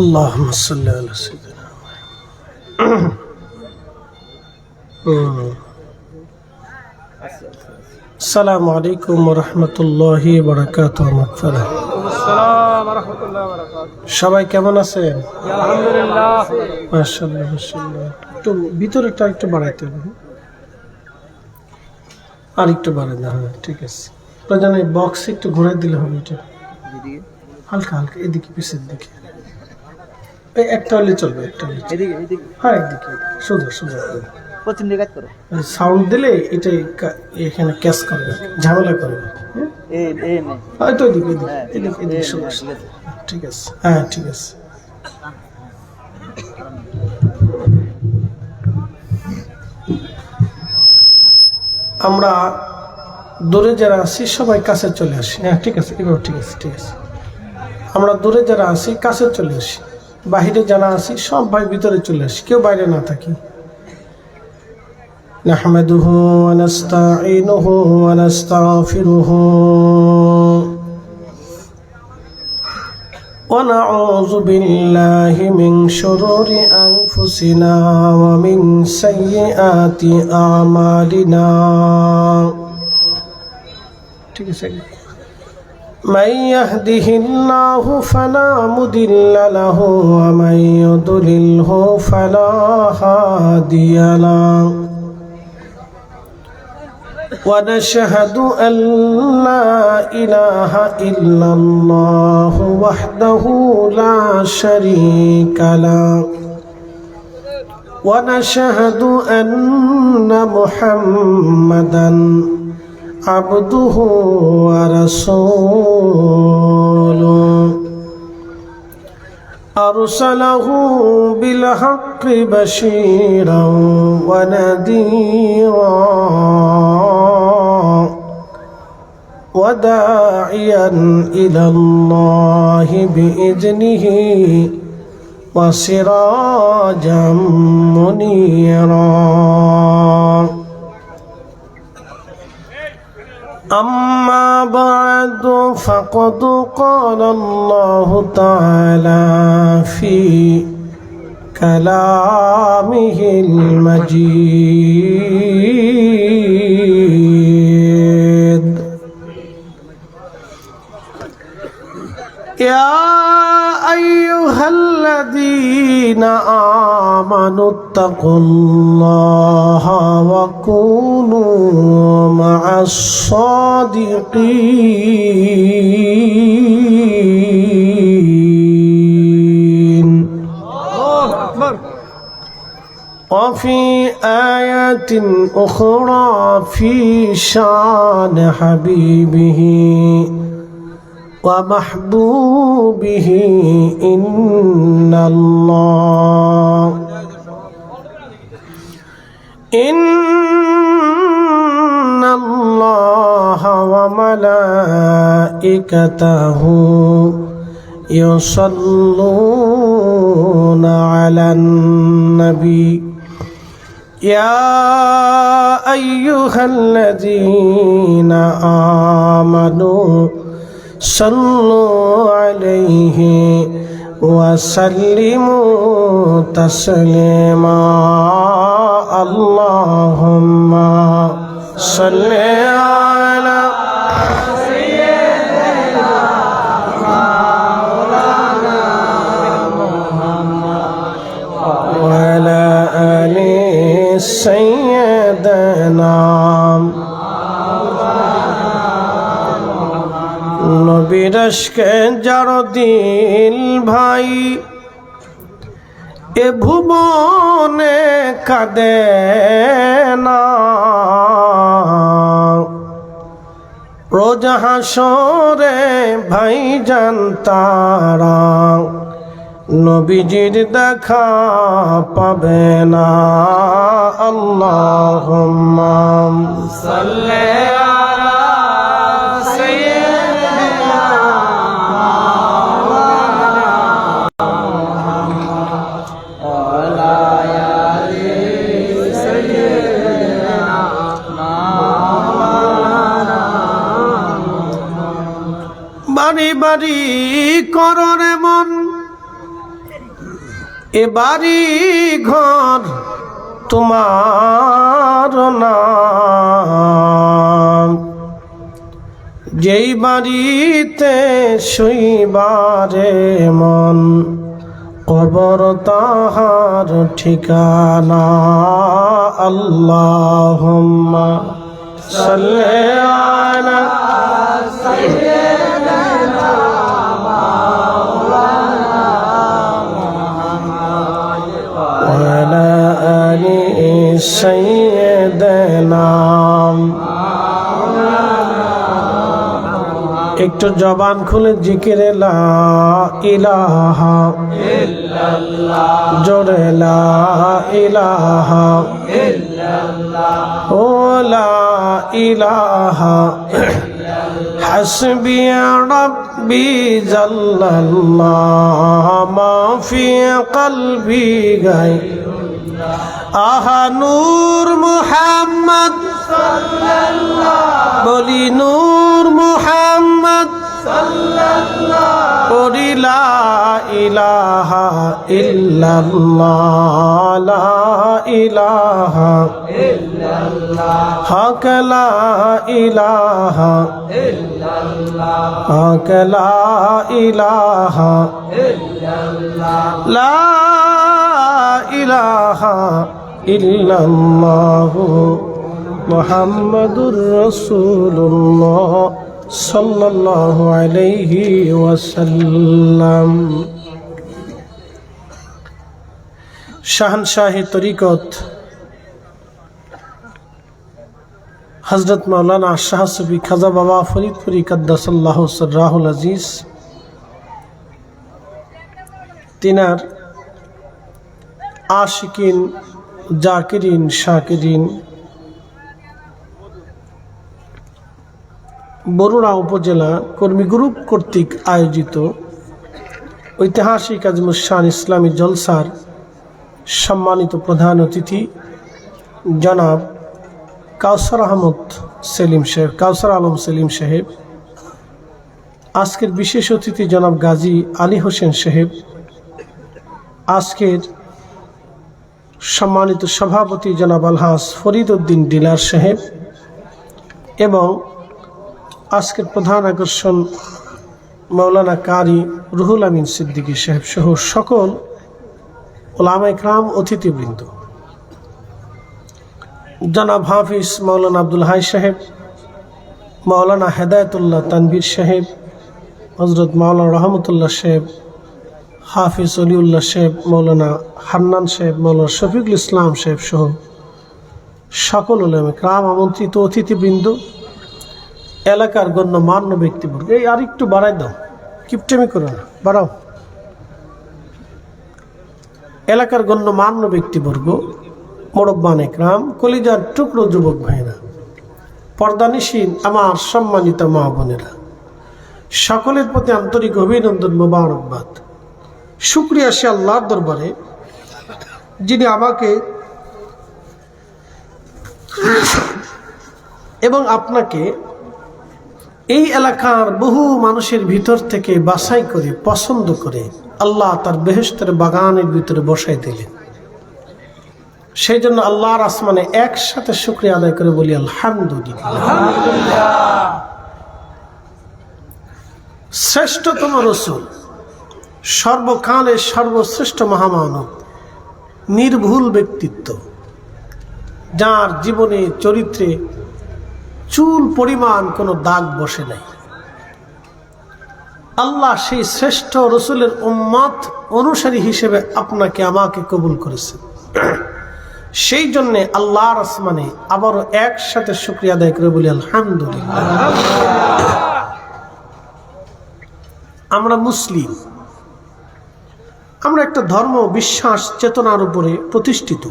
اللهم صل على سيدنا السلام عليكم ورحمة الله وبركاته مغفرة السلام ورحمة الله وبركاته সবাই কেমন আছেন? আলহামদুলিল্লাহ মাশাআল্লাহ মাশাআল্লাহ। একটু ভিতরেটা একটু বাড়াইতে হবে, আর একটু বাড়াই না। হ্যাঁ ঠিক আছে, প্রয়োজন এই বক্স একটু ঘুরে দিলে হবে। এটা হালকা হালকা এদিকে, পিছের দিকে একটা হলে চলবে, একটা হলে চলবে। হ্যাঁ একদিকে সোজা সোজা সাউন্ড দিলে এটাই এখানে ক্যাচ করবে, ঝামেলা করবে। হয়তো এদিকে এদিকে এদিকে সোজা সোজা। ঠিক আছে, হ্যাঁ ঠিক আছে। আমরা দূরে যারা আছি সবাই কাছে চলে আসি। হ্যাঁ ঠিক আছে, এবার ঠিক আছে ঠিক আছে। আমরা দূরে যারা আছি কাছে চলে আসি, বাহিরে যারা আছি সব ভাই ভিতরে চলে আসি, কেউ বাইরে না থাকি। নাহমাদুহু ওয়া নাস্তাঈনুহু ওয়া নাস্তাগফিরুহু ওয়া নাউযু বিল্লাহি মিন শুরুরি আনফুসিনা ওয়া মিন সাইয়্যাতি আমালিনা। ঠিক আছে। من يهده الله فلا مضل له ومن يضلله فلا هادي له ونشهد أن لا إله إلا الله وحده لا شريك له ونشهد أن محمدا عبده ورسوله أرسله بالحق بشيرا ونذيرا وداعيا إلى الله بإذنه وسراجا منيرا. أما بعد فقد قال الله تعالى في كلامه المجيد: يا أيها الذين آمنوا اتقوا الله وكونوا مع الصادقين. وفي آيات أخرى في شان حبيبه ومحبوبه: إن الله وملائكته يصلون على النبي يا أيها الذين آمنوا صلوا عليه وسلموا تسليما. اللهم صل على سيدنا مولانا محمد وعلى آل سيدنا নবীর আশকে যার দিল ভাই এ ভুবনে কাঁদে না, রোজ হাসরে ভাই জানতারা নবীজির দেখা পাবে না। আল্লাহুম্মা সাল্লি আলা বাড়ি বাড়ি কররে মন এ বাড়ি ঘর তোমার নাম, যেই বাড়িতে শুইবারে মন, কবর তাহার ঠিকানা। আল্লাহুম্মা সাল্লি আলা সাইয়্যিদিনা মাওলানা ওয়া আলা আলি সাইয়্যিদিনা। একটু জবান খুলে জিকিরে লা ইলাহা ইল্লাল্লাহ, জোরে লা ইলাহা ইল্লাল্লাহ, ও লা ইলাহা হাসবি রাব্বি জাল্লাল্লাহ, মা ফি কলবি গায়রুল্লাহ। আহা নূর মুহাম্মদ সাল্লাল্লাহ, বলি নূর মুহাম্মদ সাল্লাল্লাহ, বলি লা ইলাহা ইল্লাল্লাহ, লা ইলাহা ইল্লাল্লাহ, হক লা ইলাহা ইল্লাল্লাহ, হক লা ইলাহা ইল্লাল্লাহ, লা ইলাহা ইল্লাল্লাহ মুহাম্মাদুর রাসূলুল্লাহ সাল্লাল্লাহু আলাইহি ওয়াসাল্লাম। শাহনশাহী তরিকত হযরত মাওলানা শাহ সুফি খাজা বাবা ফরিদপুরি কাদ্দাসাল্লাহু সিররাহুল আজিজ, তিনার আশিকিন, জাকিরিন, শাকিরিন বরুড়া উপজেলা কর্মী গ্রুপ কর্তৃক আয়োজিত ঐতিহাসিক আজমুস-শান ইসলামী জলসার সম্মানিত প্রধান অতিথি জনাব কাউসার আহমদ সেলিম সাহেব, কাউসার আলম সেলিম সাহেব, আজকের বিশেষ অতিথি জনাব গাজী আলী হোসেন সাহেব, আজকের সম্মানিত সভাপতি জনাব আলহাজ ফরিদ উদ্দিন ডিলার সাহেব এবং আজকের প্রধান আকর্ষণ মাওলানা কারি রুহুল আমিন সিদ্দিকী সাহেব সহ সকল উলামা ইকরাম, অতিথিবৃন্দ, জনাব হাফিজ মাওলানা আব্দুল হাই সাহেব, মাওলানা হেদায়েতুল্লাহ তানভীর সাহেব, হজরত মাওলানা রহমতুল্লাহ সাহেব, হাফিজ অলিউল্লাহ সাহেব, মাওলানা হান্নান সাহেব, মাওলানা শফিকুল ইসলাম সাহেব সহ সকল উলামা ইকরাম, আমন্ত্রিত অতিথিবৃন্দ, এলাকার গণ্যমান্য ব্যক্তিবর্গ। এই আর একটু বাড়াই দাও, কিপটেমি করো না, বাড়াও। এলাকার গণ্যমান্য ব্যক্তিবর্গ, মুরব্বান ইকরাম, কলিজার টুকরো যুবক ভাইরা, পর্দানিশীন আমার সম্মানিত মা বোনেরা, সকলের প্রতি আন্তরিক অভিনন্দন, মোবারকবাদ। শুকরিয়া সে আল্লাহর দরবারে যিনি আমাকে এবং আপনাকে এই এলাকার বহু মানুষের ভিতর থেকে বাছাই করে পছন্দ করে আল্লাহ তার বেহেশতের বাগানের ভিতরে বসাই দিলেন। সেই জন্য আল্লাহর আসমানে একসাথে শুকরিয়া আদায় করে বলি আলহামদুলিল্লাহ। শ্রেষ্ঠতম রসুল, সর্বকালের সর্বশ্রেষ্ঠ মহামানব, নির্ভুল ব্যক্তিত্ব, যার জীবনে চরিত্রে চুল পরিমাণ কোনো দাগ বসে নাই, আল্লাহ সেই শ্রেষ্ঠ রসুলের উম্মত অনুসারী হিসেবে আপনাকে আমাকে কবুল করেছেন। সেই জন্যে আল্লাহর আসমানে আবারও একসাথে শুকরিয়া আদায় করে বলি আলহামদুলিল্লাহ। আমরা মুসলিম, আমরা একটা ধর্ম, বিশ্বাস, চেতনার উপরে প্রতিষ্ঠিত।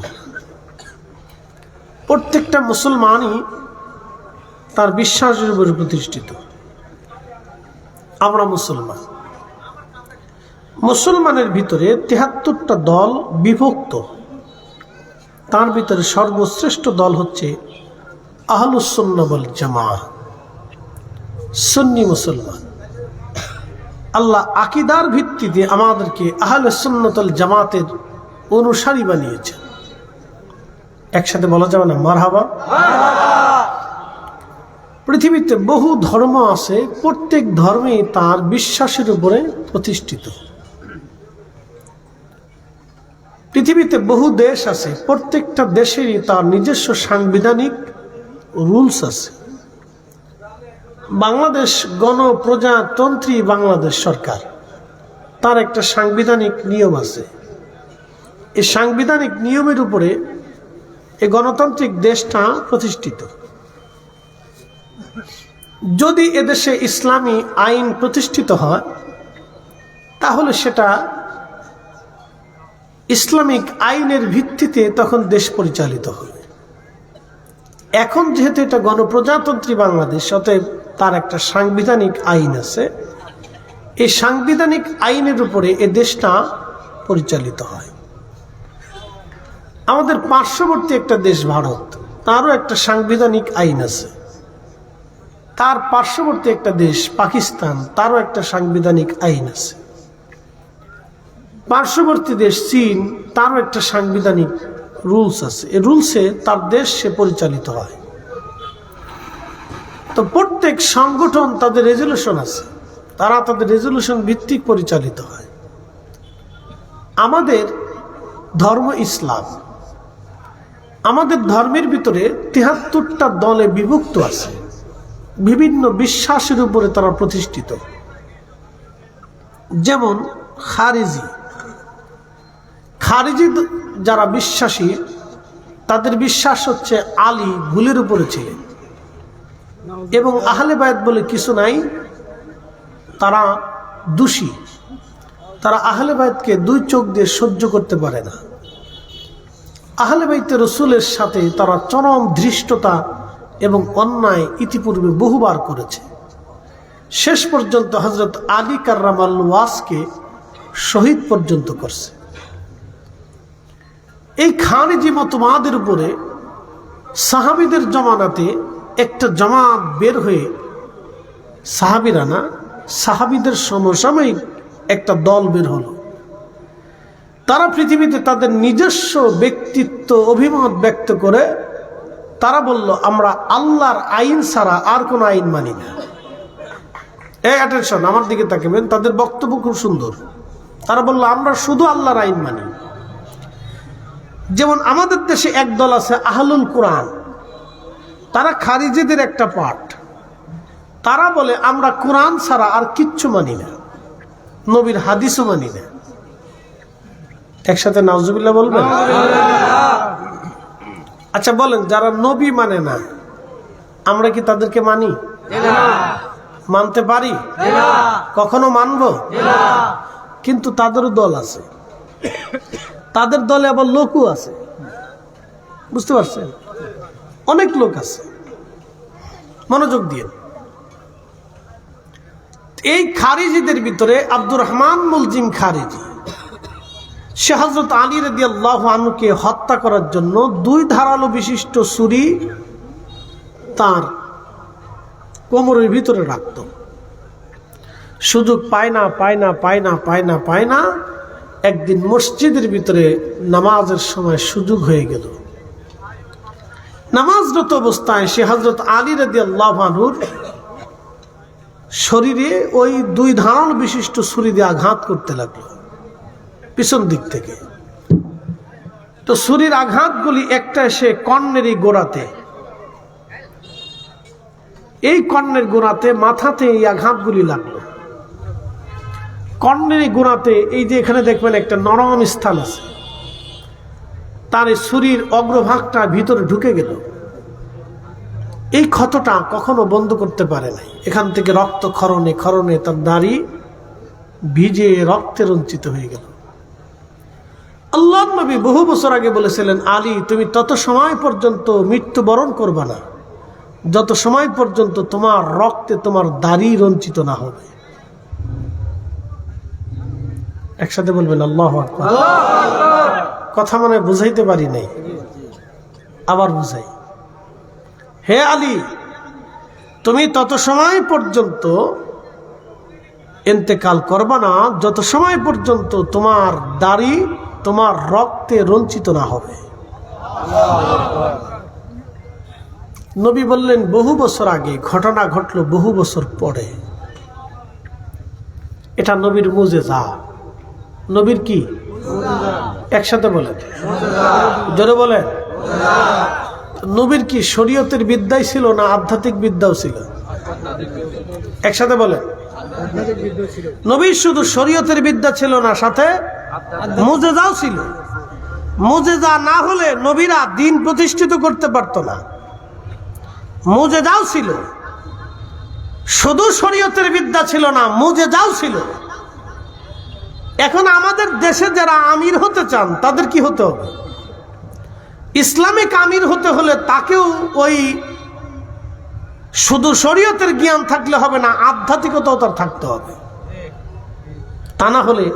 প্রত্যেকটা মুসলমানই তার বিশ্বাসের উপরে প্রতিষ্ঠিত। আমরা মুসলমান, মুসলমানের ভিতরে ৭৩টা দল বিভক্ত। তার ভিতরে সর্বশ্রেষ্ঠ দল হচ্ছে আহলুস সুন্নাহ ওয়াল জামাআহ, সুন্নি মুসলমান। আল্লাহ আকীদার ভিত্তিতে আমাদেরকে আহলে সুন্নাত ওয়াল জামাতের অনুসারী বানিয়েছেন। একসাথে বলা যাবে না মারহাবা? পৃথিবীতে বহু ধর্ম আছে, প্রত্যেক ধর্মই তার বিশ্বাসের উপরে প্রতিষ্ঠিত। পৃথিবীতে বহু দেশ আছে, প্রত্যেকটা দেশেরই তার নিজস্ব সাংবিধানিক রুলস আছে। বাংলাদেশ গণপ্রজাতন্ত্রী বাংলাদেশ সরকার, তার একটা সাংবিধানিক নিয়ম আছে। এই সাংবিধানিক নিয়মের উপরে এই গণতান্ত্রিক দেশটা প্রতিষ্ঠিত। যদি এদেশে ইসলামী আইন প্রতিষ্ঠিত হয় তাহলে সেটা ইসলামিক আইনের ভিত্তিতে তখন দেশ পরিচালিত হবে। এখন যেহেতু এটা গণপ্রজাতন্ত্রী বাংলাদেশ, অতএব তার একটা সাংবিধানিক আইন আছে। এই সাংবিধানিক আইনের উপরে এ দেশটা পরিচালিত হয়। আমাদের পার্শ্ববর্তী একটা দেশ ভারত, তারও একটা সাংবিধানিক আইন আছে। তার পার্শ্ববর্তী একটা দেশ পাকিস্তান, তারও একটা সাংবিধানিক আইন আছে। পার্শ্ববর্তী দেশ চীন, তারও একটা সাংবিধানিক রুলস আছে। এই রুলসে তার দেশ সে পরিচালিত হয়। তো প্রত্যেক সংগঠন তাদের রেজুলেশন আছে, তারা তাদের রেজুলেশন ভিত্তিক পরিচালিত হয়। আমাদের ধর্ম ইসলাম, আমাদের ধর্মের ভিতরে ৭৩টা দলে বিভক্ত আছে, বিভিন্ন বিশ্বাসের উপরে তারা প্রতিষ্ঠিত। যেমন খারিজি যারা বিশ্বাসী, তাদের বিশ্বাস হচ্ছে আলী ভুলের উপরে ছিলেন এবং আহলে বায়াত বলে কিছু নাই, তারা দোষী। তারা আহলে বায়াতকে দুই চোখ দিয়ে সহ্য করতে পারে না। আহলে বাইতে রসুলের সাথে তারা চরম ধৃষ্টতা এবং অন্যায় ইতিপূর্বে বহুবার করেছে। শেষ পর্যন্ত হযরত আলী কাররামাল্লাহু ওয়াজকে শহীদ পর্যন্ত করছে। এই খারিজি মতবাদের উপরে সাহাবীদের জমানাতে একটা জামাত বের হয়ে, সাহাবীরা না, সাহাবীদের সমসাময়িক একটা দল বের হলো। তারা পৃথিবীতে তাদের নিজস্ব ব্যক্তিত্ব অভিমত ব্যক্ত করে তারা বলল, আমরা আল্লাহর আইন ছাড়া আর কোন আইন মানি না। এই অ্যাটেনশন, আমার দিকে তাকাবেন, তাদের বক্তব্য খুব সুন্দর। তারা বলল, আমরা শুধু আল্লাহর আইন মানি। যেমন আমাদের দেশে এক দল আছে আহলুল কোরআন, তারা খারিজিদের একটা পার্ট। তারা বলে, আমরা কোরআন ছাড়া আর কিচ্ছু মানি না, নবীর হাদিসও মানি না। একসাথে নাউজুবিল্লাহ বলবেন? আচ্ছা বলেন, যারা নবী মানে না, আমরা কি তাদেরকে মানি? মানতে পারি? কখনো মানব? কিন্তু তাদেরও দল আছে, তাদের দলে আবার লোকও আছে। বুঝতে পারছেন? অনেক লোক আছে। মনোযোগ দিয়ে, এই খারিজিদের ভিতরে আব্দুর রহমান মুলজিম খারিজি, সে হযরত আলী রাদিয়াল্লাহু আনহুকে হত্যা করার জন্য দুই ধারালো বিশিষ্ট ছুরি তার কোমরের ভিতরে রাখত। সুযোগ পায় না। একদিন মসজিদের ভিতরে নামাজের সময় সুযোগ হয়ে গেল। নামাজরত অবস্থায় সে হযরত আলী রাদিয়াল্লাহু আনহুর শরীরে ওই দুই ধারালো বিশিষ্ট ছুরি দিয়ে আঘাত করতে লাগলো পিছন দিক থেকে। তো ছুরির আঘাতগুলি একটা এসে কর্ণের এই গোড়াতে, এই কর্ণের গোড়াতে, মাথাতে এই আঘাতগুলি লাগলো। কর্ণের এই গোড়াতে, এই যে এখানে দেখবেন একটা নরম স্থান আছে, তার এই ছুরির অগ্রভাগটা ভিতরে ঢুকে গেল। এই ক্ষতটা কখনো বন্ধ করতে পারে নাই। এখান থেকে রক্ত ক্ষরণে তার দাড়ি ভিজে রক্তে রঞ্চিত হয়ে গেল। আল্লাহর নবী বহু বছর আগে বলেছিলেন, আলী তুমি তত সময় পর্যন্ত মৃত্যুবরণ করবে না যত সময় পর্যন্ত তোমার রক্তে তোমার দাড়ি রঞ্চিত না হবে। একসাথে বলবেন আল্লাহু আকবার। কথা মনে বুঝাইতে পারি নাই, আবার বুঝাই। হে আলী, তুমি তত সময় পর্যন্ত ইন্তেকাল করবা না যত সময় পর্যন্ত তোমার দাড়ি তোমার রক্তে রঞ্চিত না হবে। নবী বললেন বহু বছর আগে, ঘটনা ঘটলো বহু বছর পরে। এটা নবীর মুজেজা। নবীর কি? একসাথে বলেন, জোরে বলেন। নবীর কি শরীয়তের বিদ্যাই ছিল না আধ্যাত্মিক বিদ্যাও ছিল? একসাথে বলেন। নবীর শুধু শরীয়তের বিদ্যা ছিল না, সাথে মুজেজাও ছিল। মুজেজা না হলে নবীরা দিন প্রতিষ্ঠিত করতে পারত না। মুজেজাও ছিল, শুধু শরীয়তের বিদ্যা ছিল না, মুজেজাও ছিল। এখন আমাদের দেশে যারা আমির হতে চান তাদের কি হতে হবে? ইসলামিক আমির হতে হলে তাকেও ওই শুধু শরীয়তের জ্ঞান থাকলে হবে না, আধ্যাত্মিকতাও তার থাকতে হবে। তা না হলে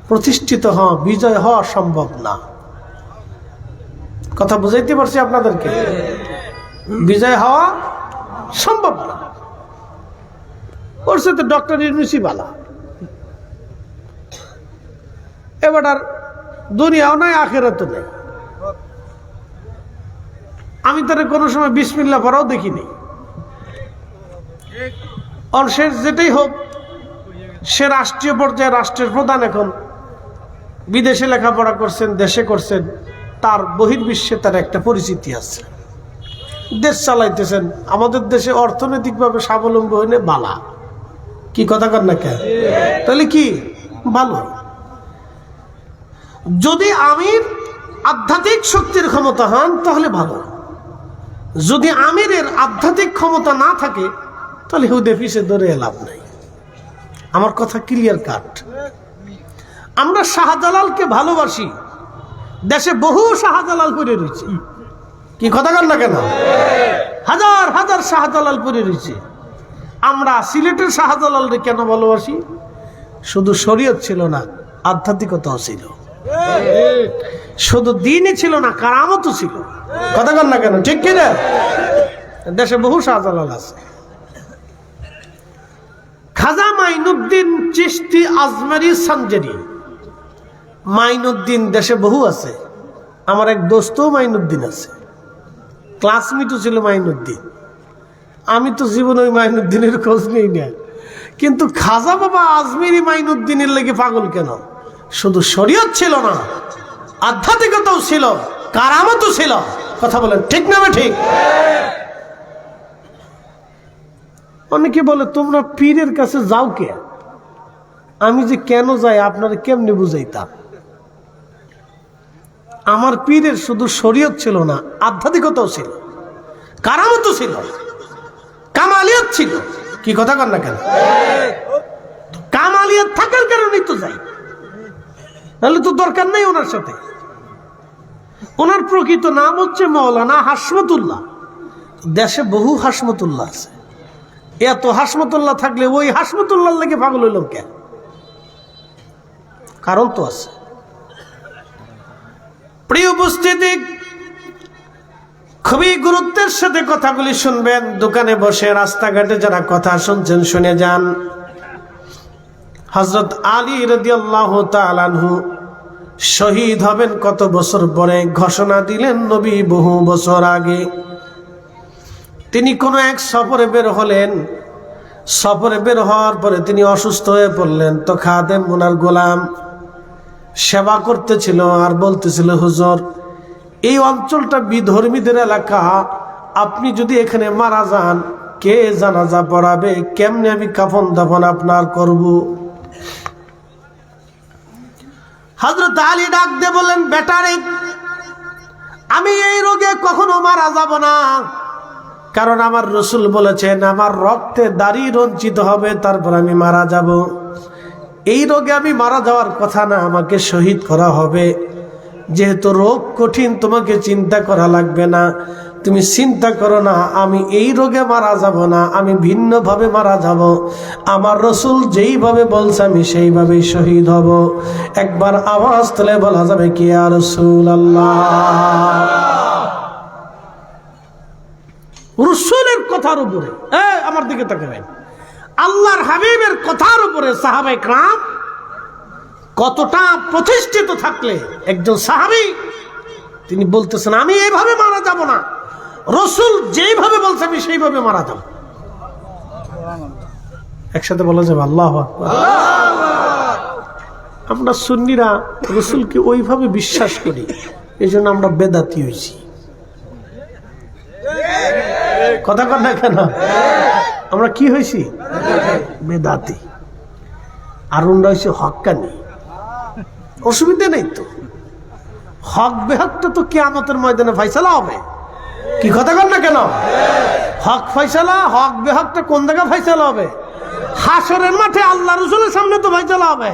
প্রতিষ্ঠিত হওয়া, বিজয় হওয়া সম্ভব না। কথা বুঝাইতে পারছি আপনাদেরকে? বিজয় হওয়া সম্ভব না। ওর সাথে ডক্টর ইউনুসি বালা, এবার আর দুনিয়াও নাই, আখেরাতও নেই। আমি তার কোনো সময় বিসমিল্লাহ পড়াও দেখিনি। অনশেষ যেটাই হোক, সে রাষ্ট্রীয় পর্যায়ে রাষ্ট্রের প্রধান। এখন বিদেশে লেখাপড়া করছেন, দেশে করছেন, তার বহির্বিশ্বে তার একটা পরিচিতি আছে, দেশ চালাইতেছেন। আমাদের দেশে অর্থনৈতিকভাবে স্বাবলম্বী হইলে বালা, কি কথা কর না কেন? তাহলে কি ভালো। যদি আমির আধ্যাত্মিক শক্তির ক্ষমতা হন তাহলে ভালো। যদি আমিরের আধ্যাত্মিক ক্ষমতা না থাকে তাহলে হুদে পিছে ধরে লাভ নাই। আমার কথা ক্লিয়ার কাট। আমরা শাহজালালকে ভালোবাসি, দেশে বহু শাহজালাল পড়ে রয়েছে, কি কথা কর না কেন? হাজার হাজার শাহজালাল পড়ে রয়েছে। আমরা সিলেটের শাহজালালকে কেন ভালোবাসি? শুধু শরীয়ত ছিল না, আধ্যাত্মিকতাও ছিল। শুধু দিনই ছিল না, কারামতও ছিল। কথা কর না কেন? ঠিক কিনা? দেশে বহু শাহজালাল আছে। খাজা মাইনুদ্দিন চিশতি আজমেরি সানজারি, মাইনুদ্দিন দেশে বহু আছে। আমার এক দোস্ত মাইনুদ্দিন আছে, ক্লাসমেটও ছিল মাইনুদ্দিন। আমি তো জীবনে ওই মাইনুদ্দিনের খোঁজ নেই না, কিন্তু খাজা বাবা আজমেরি মাইনুদ্দিনের লেগে পাগল কেন? শুধু শরীয়ত ছিল না, আধ্যাত্মিকতাও ছিল, কারামতও ছিল। কথা বলেন ঠিক না? ঠিক। অনেকে বলে তোমরা পীরের কাছে যাও কে? আমি যে কেন যাই আপনারা কেমনে বুঝাইতাম? আমার পীরের শুধু শরীয়ত ছিল না, আধ্যাত্মিকতাও ছিল, কারামতও ছিল, কামালিয়ত ছিল। কি কথা কর না কেন? কামালিয়ত থাকার কারণেই তো যাই, তাহলে তো দরকার নাই ওনার সাথে। ওনার প্রকৃত নাম হচ্ছে মাওলানা হাসমতুল্লাহ। দেশে বহু হাসমতুল্লাহ আছে। এত হাসমতুল্লাহ থাকলে ওই হাসমতুল্লাহ লেগে পাগল হইল কেন? কারণ তো আছে। প্রিয় উপস্থিতি, খুবই গুরুত্বের সাথে কথাগুলি শুনবেন। দোকানে বসে, রাস্তাঘাটে যারা কথা শুনছেন শুনে যান। হযরত আলী রাদিয়াল্লাহু তাআলা আনহু শহীদ হবেন কত বছর পরে? ঘোষণা দিলেন নবী বহু বছর আগে। তিনি কোনো এক সফরে বের হলেন। সফরে বের হওয়ার পরে তিনি অসুস্থ হয়ে পড়লেন। তো খাদেম, ওনার গোলাম, সেবা করতেছিল আর বলতেছিল, হুজুর, এই অঞ্চলটা বিধর্মীদের এলাকা, আপনি যদি এখানে মারা যান, কে জানাজা পড়াবে? কেমনে আমি কাফন দাফন আপনার করব? হযরত আলী ডাক দিয়ে বললেন, বেটারে, আমি এই রোগে কখনো মারা যাব না, কারণ আমার রাসূল বলেছেন আমার রক্তে দাড়ি রঞ্চিত হবে, তারপর আমি মারা যাব। এই রোগে আমি মারা যাওয়ার কথা না, আমাকে শহীদ করা হবে। যেহেতু রোগ কঠিন, তোমাকে চিন্তা করা লাগবে না, তুমি চিন্তা করো না, আমি এই রোগে মারা যাব না, আমি ভিন্নভাবে মারা যাব। আমার রাসূল যেইভাবে বলছে আমি সেইভাবেই শহীদ হব। একবার আওয়াজ তুলে বলা যাবে কি, ইয়া রাসূলুল্লাহ? রাসূলের কথার উপরে, আমার দিকে তাকাবেন, আল্লাহর হাবিবের কথার উপরে সাহাবায়ে কেরাম কতটা প্রতিষ্ঠিত থাকলে একজন সাহাবী তিনি বলতেছেন আমি এইভাবে মারা যাব না, রাসূল যেইভাবে বলছে আমি সেইভাবে মারা যাব। একসাথে বলা যাবে আল্লাহু আকবার। আমরা সুন্নিরা রাসূলকে ওইভাবে বিশ্বাস করি, এই জন্য আমরা বেদাতি হয়েছি। কথা কর না কেন? আমরা কি হয়েছি? বেদাতি। আর ওরা হয়েছে হক্কানি। অসুবিধা নেই তো, হক বেহকটা তো কিয়ামতের ময়দানে ফয়সালা হবে। কি কথা কর না কেন? হক ফয়সালা, হক বেহকটা কোন জায়গায় ফয়সালা হবে? হাসরের মাঠে আল্লাহ রাসূলের সামনে তো ফয়সালা হবে।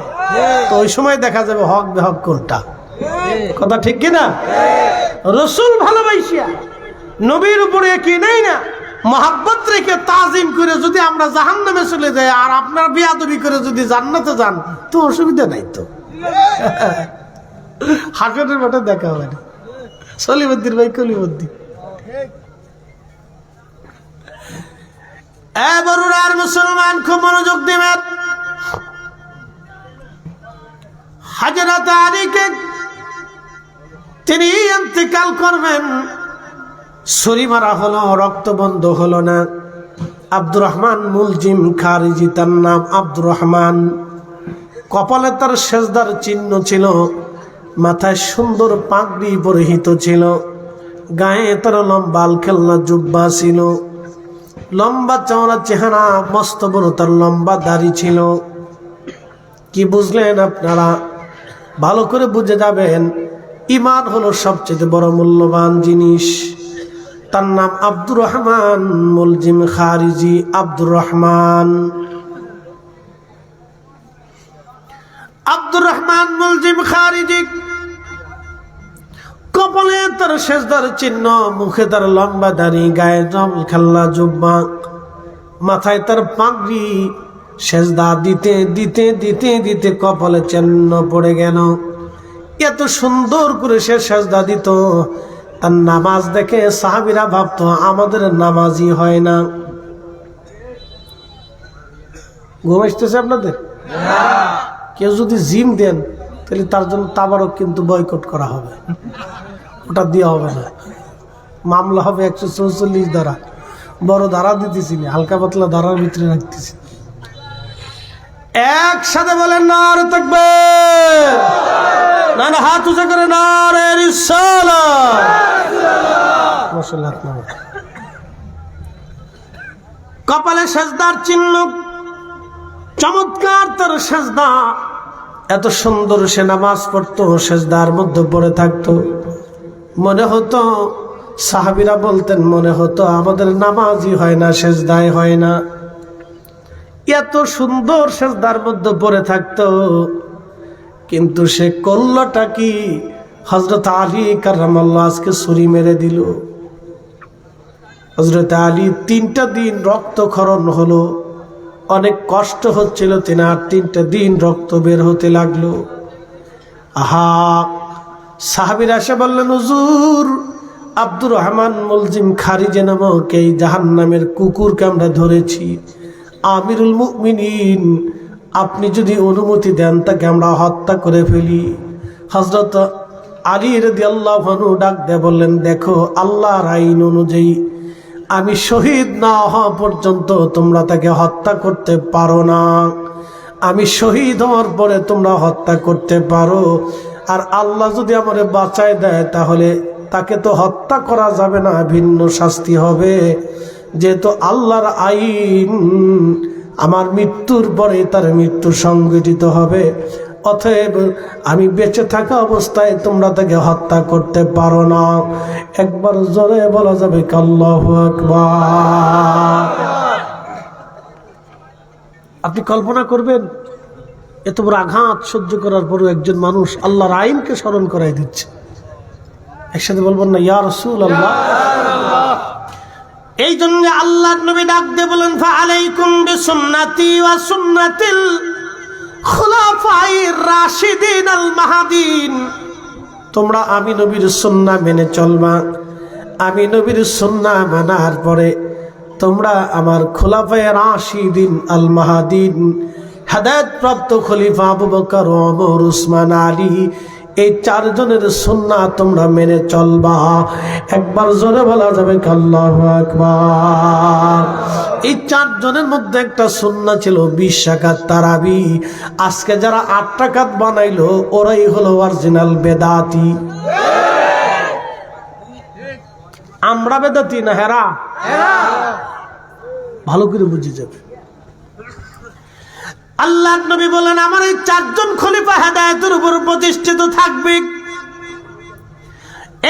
তো ওই সময় দেখা যাবে হক বেহক কোনটা। কথা ঠিক কিনা? রাসূল ভালোবাসিয়া নবীর উপরে কি নেই না মহাব্বত রেখে তাজিম করে যদি আমরা জাহান্নামে চলে যাই আর আপনার বিয়াদবি করে যদি জান্নাতে যান তো অসুবিধা নাই তো। হাসরের মাঠে দেখা হবে না। সলিমুদ্দিন ভাই কলিমুদ্দিন বরুণার মুসলমান খুব মনোযোগ দিবেন। হযরত আলীকে তিনি ইন্তেকাল করবেন, ছুরি মারা হলো, রক্ত বন্ধ হলো না। আব্দুর রহমান মুলজিম খারিজি তার নাম, আব্দুর রহমান। কপালে তার সেজদার চিহ্ন ছিল, মাথায় সুন্দর পাগড়ি পরিহিত ছিল, গায়ে তার লম্বা আলখেল্লা জুব্বা ছিল, লম্বা চওড়া চেহারা, মস্ত বড় তার লম্বা দাড়ি ছিল। কি বুঝলেন আপনারা? ভালো করে বুঝে যাবেন, ঈমান হলো সবচেয়ে বড় মূল্যবান জিনিস। তার নাম আব্দুর রহমান মুলজিম খারিজি, আব্দুর রহমান। আব্দুর রহমান মুলজিম খারিজি কপালে তার সেজদার চিহ্ন, মুখে তার লম্বা দাড়ি, গায়ে জলখাল্লা জুব্বা, মাথায় তার পাগড়ি। সেজদা দিতে দিতে দিতে দিতে কপালে চিহ্ন পড়ে গেল। এত সুন্দর করে সে সেজদা দিত, তার নামাজ দেখে সাহাবীরা ভাবতো আমাদের নামাজই হয় না। ঘুম আসতেছে আপনাদের? কেউ যদি জিম দেন তাহলে তার জন্য তাবারক কিন্তু বয়কট করা হবে, ওটা দেওয়া হবে না, মামলা হবে 144 ধারা। বড় ধারা দিতেছি না, হালকা পাতলা ধারার ভিতরে রাখতেছি। একসাথে বলেন নারে তাকবীর, না না হাত উঁচা করে নারে রিসালাত। মাশাআল্লাহ। কপালে সেজদার চিহ্ন, চমৎকার তার সেজদা। এত সুন্দর সে নামাজ পড়তো, সেজদার মধ্যে পড়ে থাকতো। মনে হতো, সাহাবীরা বলতেন মনে হতো আমাদের নামাজই হয় না, সেজদাই হয় না। এত সুন্দর সেজদার মধ্যে পড়ে থাকতো, কিন্তু সে করলটা কি? হযরত আলী কাররামাল্লাহু আজকে ছুরি মেরে দিল। হযরত আলী 3টা দিন রক্তক্ষরণ হলো, অনেক কষ্ট হচ্ছিল, তিনার 3টা দিন রক্ত বের হতে লাগলো। আহা, সাহাবীরা এসে বললেন হুজুর, আব্দুর রহমান মুলজিম খারিজি নামক এই জাহান্নামের কুকুরকে আমরা ধরেছি। আমিরুল মুমিনিন, আপনি যদি অনুমতি দেন তাকে আমরা হত্যা করে ফেলি। হযরত আলী রাদিয়াল্লাহু আনহু ডাক দিয়ে বললেন, দেখো আল্লাহর আইন অনুযায়ী আমি শহীদ না হওয়া পর্যন্ত তোমরা তাকে হত্যা করতে পারো না। আমি শহীদ হওয়ার পরে তোমরা হত্যা করতে পারো। আর আল্লাহ যদি আমারে বাঁচায় দেয় তাহলে তাকে তো হত্যা করা যাবে না, ভিন্ন শাস্তি হবে। যেহেতু আল্লাহর আইন, আমার মৃত্যুর পরে তার মৃত্যু সংঘটিত হবে, অতএব আমি বেঁচে থাকা অবস্থায় তোমরা তাকে হত্যা করতে পারো না। একবার জোরে বলা যাবে আল্লাহু আকবার। আপনি কল্পনা করবেন, এত বড় আঘাত সহ্য করার পরও একজন মানুষ আল্লাহর আইনকে স্মরণ করাই দিচ্ছে। একসাথে বলবেন না ইয়া রাসূলুল্লাহ। এই জন্য আল্লাহর নবী ডাক দিয়ে বলেন, ফাআলাইকুম বিসুন্নতি ওয়া সুন্নাতিল খুলাফায়ে রাশিদিন আল মাহদিন। তোমরা আমি নবীর সুন্নাহ মেনে চলবা। আমি নবীর সুন্নাহ মানার পরে তোমরা আমার খুলাফায়ে রাশিদিন আল মাহদিন হেদায়েত প্রাপ্ত খলিফা আবু বকর, ওমর, উসমান, আলী, এই চারজনের সুন্নাহ তোমরা মেনে চলবা। একবার জোরে বলা যাবে আল্লাহু আকবার। এই চারজনের মধ্যে একটা সুন্নাহ ছিল 20 রাকাত তারাবি। আজকে যারা 8 রাকাত বানাইলো ওরাই হলো অরিজিনাল বেদাতি। আমরা বেদাতি না হেরা? ভালো করে বুঝে যাবে। আল্লাহর নবী বলেন আমার এই চারজন খলিফা হেদায়েতের উপর প্রতিষ্ঠিত থাকবে।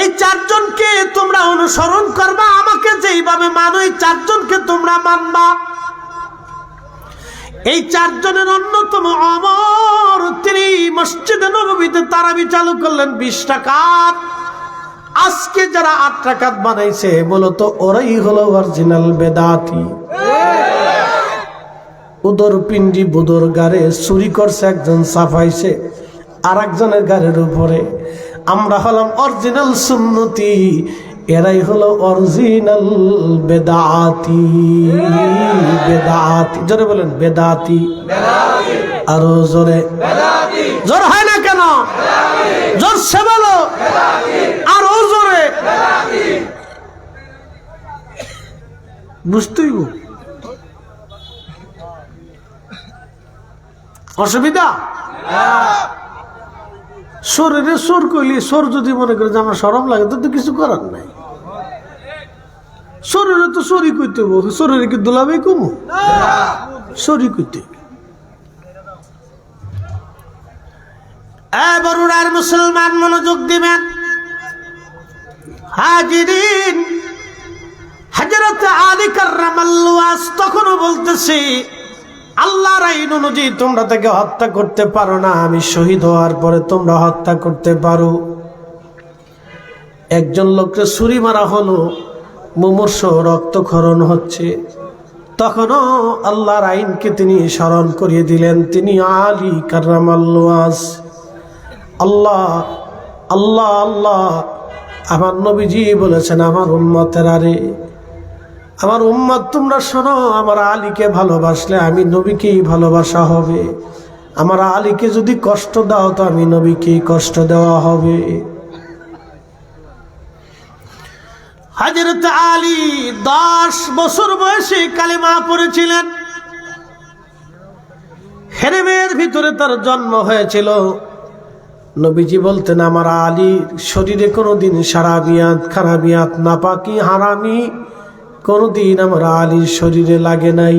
এই চারজনকে তোমরা অনুসরণ করবা, আমাকে যেইভাবে মানো এই চারজনকে তোমরা মানবা। এই চারজনের অন্যতম ওমর, তিনি মসজিদে নববীতে তারাবি চালু করলেন 20 রাকাত। আজকে যারা 8 রাকাত বানাইছে মূলত ওরাই হলো অরিজিনাল বেদাতি। উদর পিন্ডি বুদর গাড়ে চুরি করছে একজন, সাফাইছে আর একজনের গাড়ির উপরে। আমরা হলাম অরিজিনাল সুন্নতি, এরাই হলো অরিজিনাল বেদাতি। বেদাতি জোরে বলেন বেদাতি, আরো জোরে। জোর হয় না কেন? জোরসে বলো, আরো জোরে। বুঝতেই অসুবিধা? শরীরে সোর কইলি, সোর যদি মনে করে যে আমার শরম লাগে তো কিছু করার নাই। শরীরে তো সরি কইতে হবে, শরীরে কি দুলাবে কমু? সরি কইতে। বরুড়ার মুসলমান মনোযোগ দিবেন। হাজিরিন, হযরত আলী কাররামাল্লাহু ওয়াজহ তখনও বলতেছি আল্লাহর আইন অনুযায়ী তোমরা তাকে হত্যা করতে পারো না, আমি শহীদ হওয়ার পরে তোমরা হত্যা করতে পারো। একজন লোককে ছুরি মারা হলো, মুমূর্ষ, রক্তক্ষরণ হচ্ছে, তখনও আল্লাহর আইনকে তিনি স্মরণ করিয়ে দিলেন। তিনি আলী কাররামাল্লাহু ওয়াজহ। আল্লাহ আল্লাহ আল্লাহ, আমার নবীজি বলেছেন আমার উম্মতেরা রে, আমার উম্মত তোমরা শোনো, আমার আলীকে ভালোবাসলে আমি নবীকেই ভালোবাসা হবে। আমার আলীকে যদি কষ্ট দাও তো আমি নবীকেই কষ্ট দেওয়া হবে। হযরত আলী 10 বছর বয়সে কালেমা পড়েছিলেন। হেরেমের ভিতরে তার জন্ম হয়েছিল। নবীজি বলতেন আমার আলীর শরীরে কোনোদিন সারাবিয়াত, খারাবিয়াত, নাপাকি, হারামি কোনদিন আমার আলীর শরীরে লাগে নাই।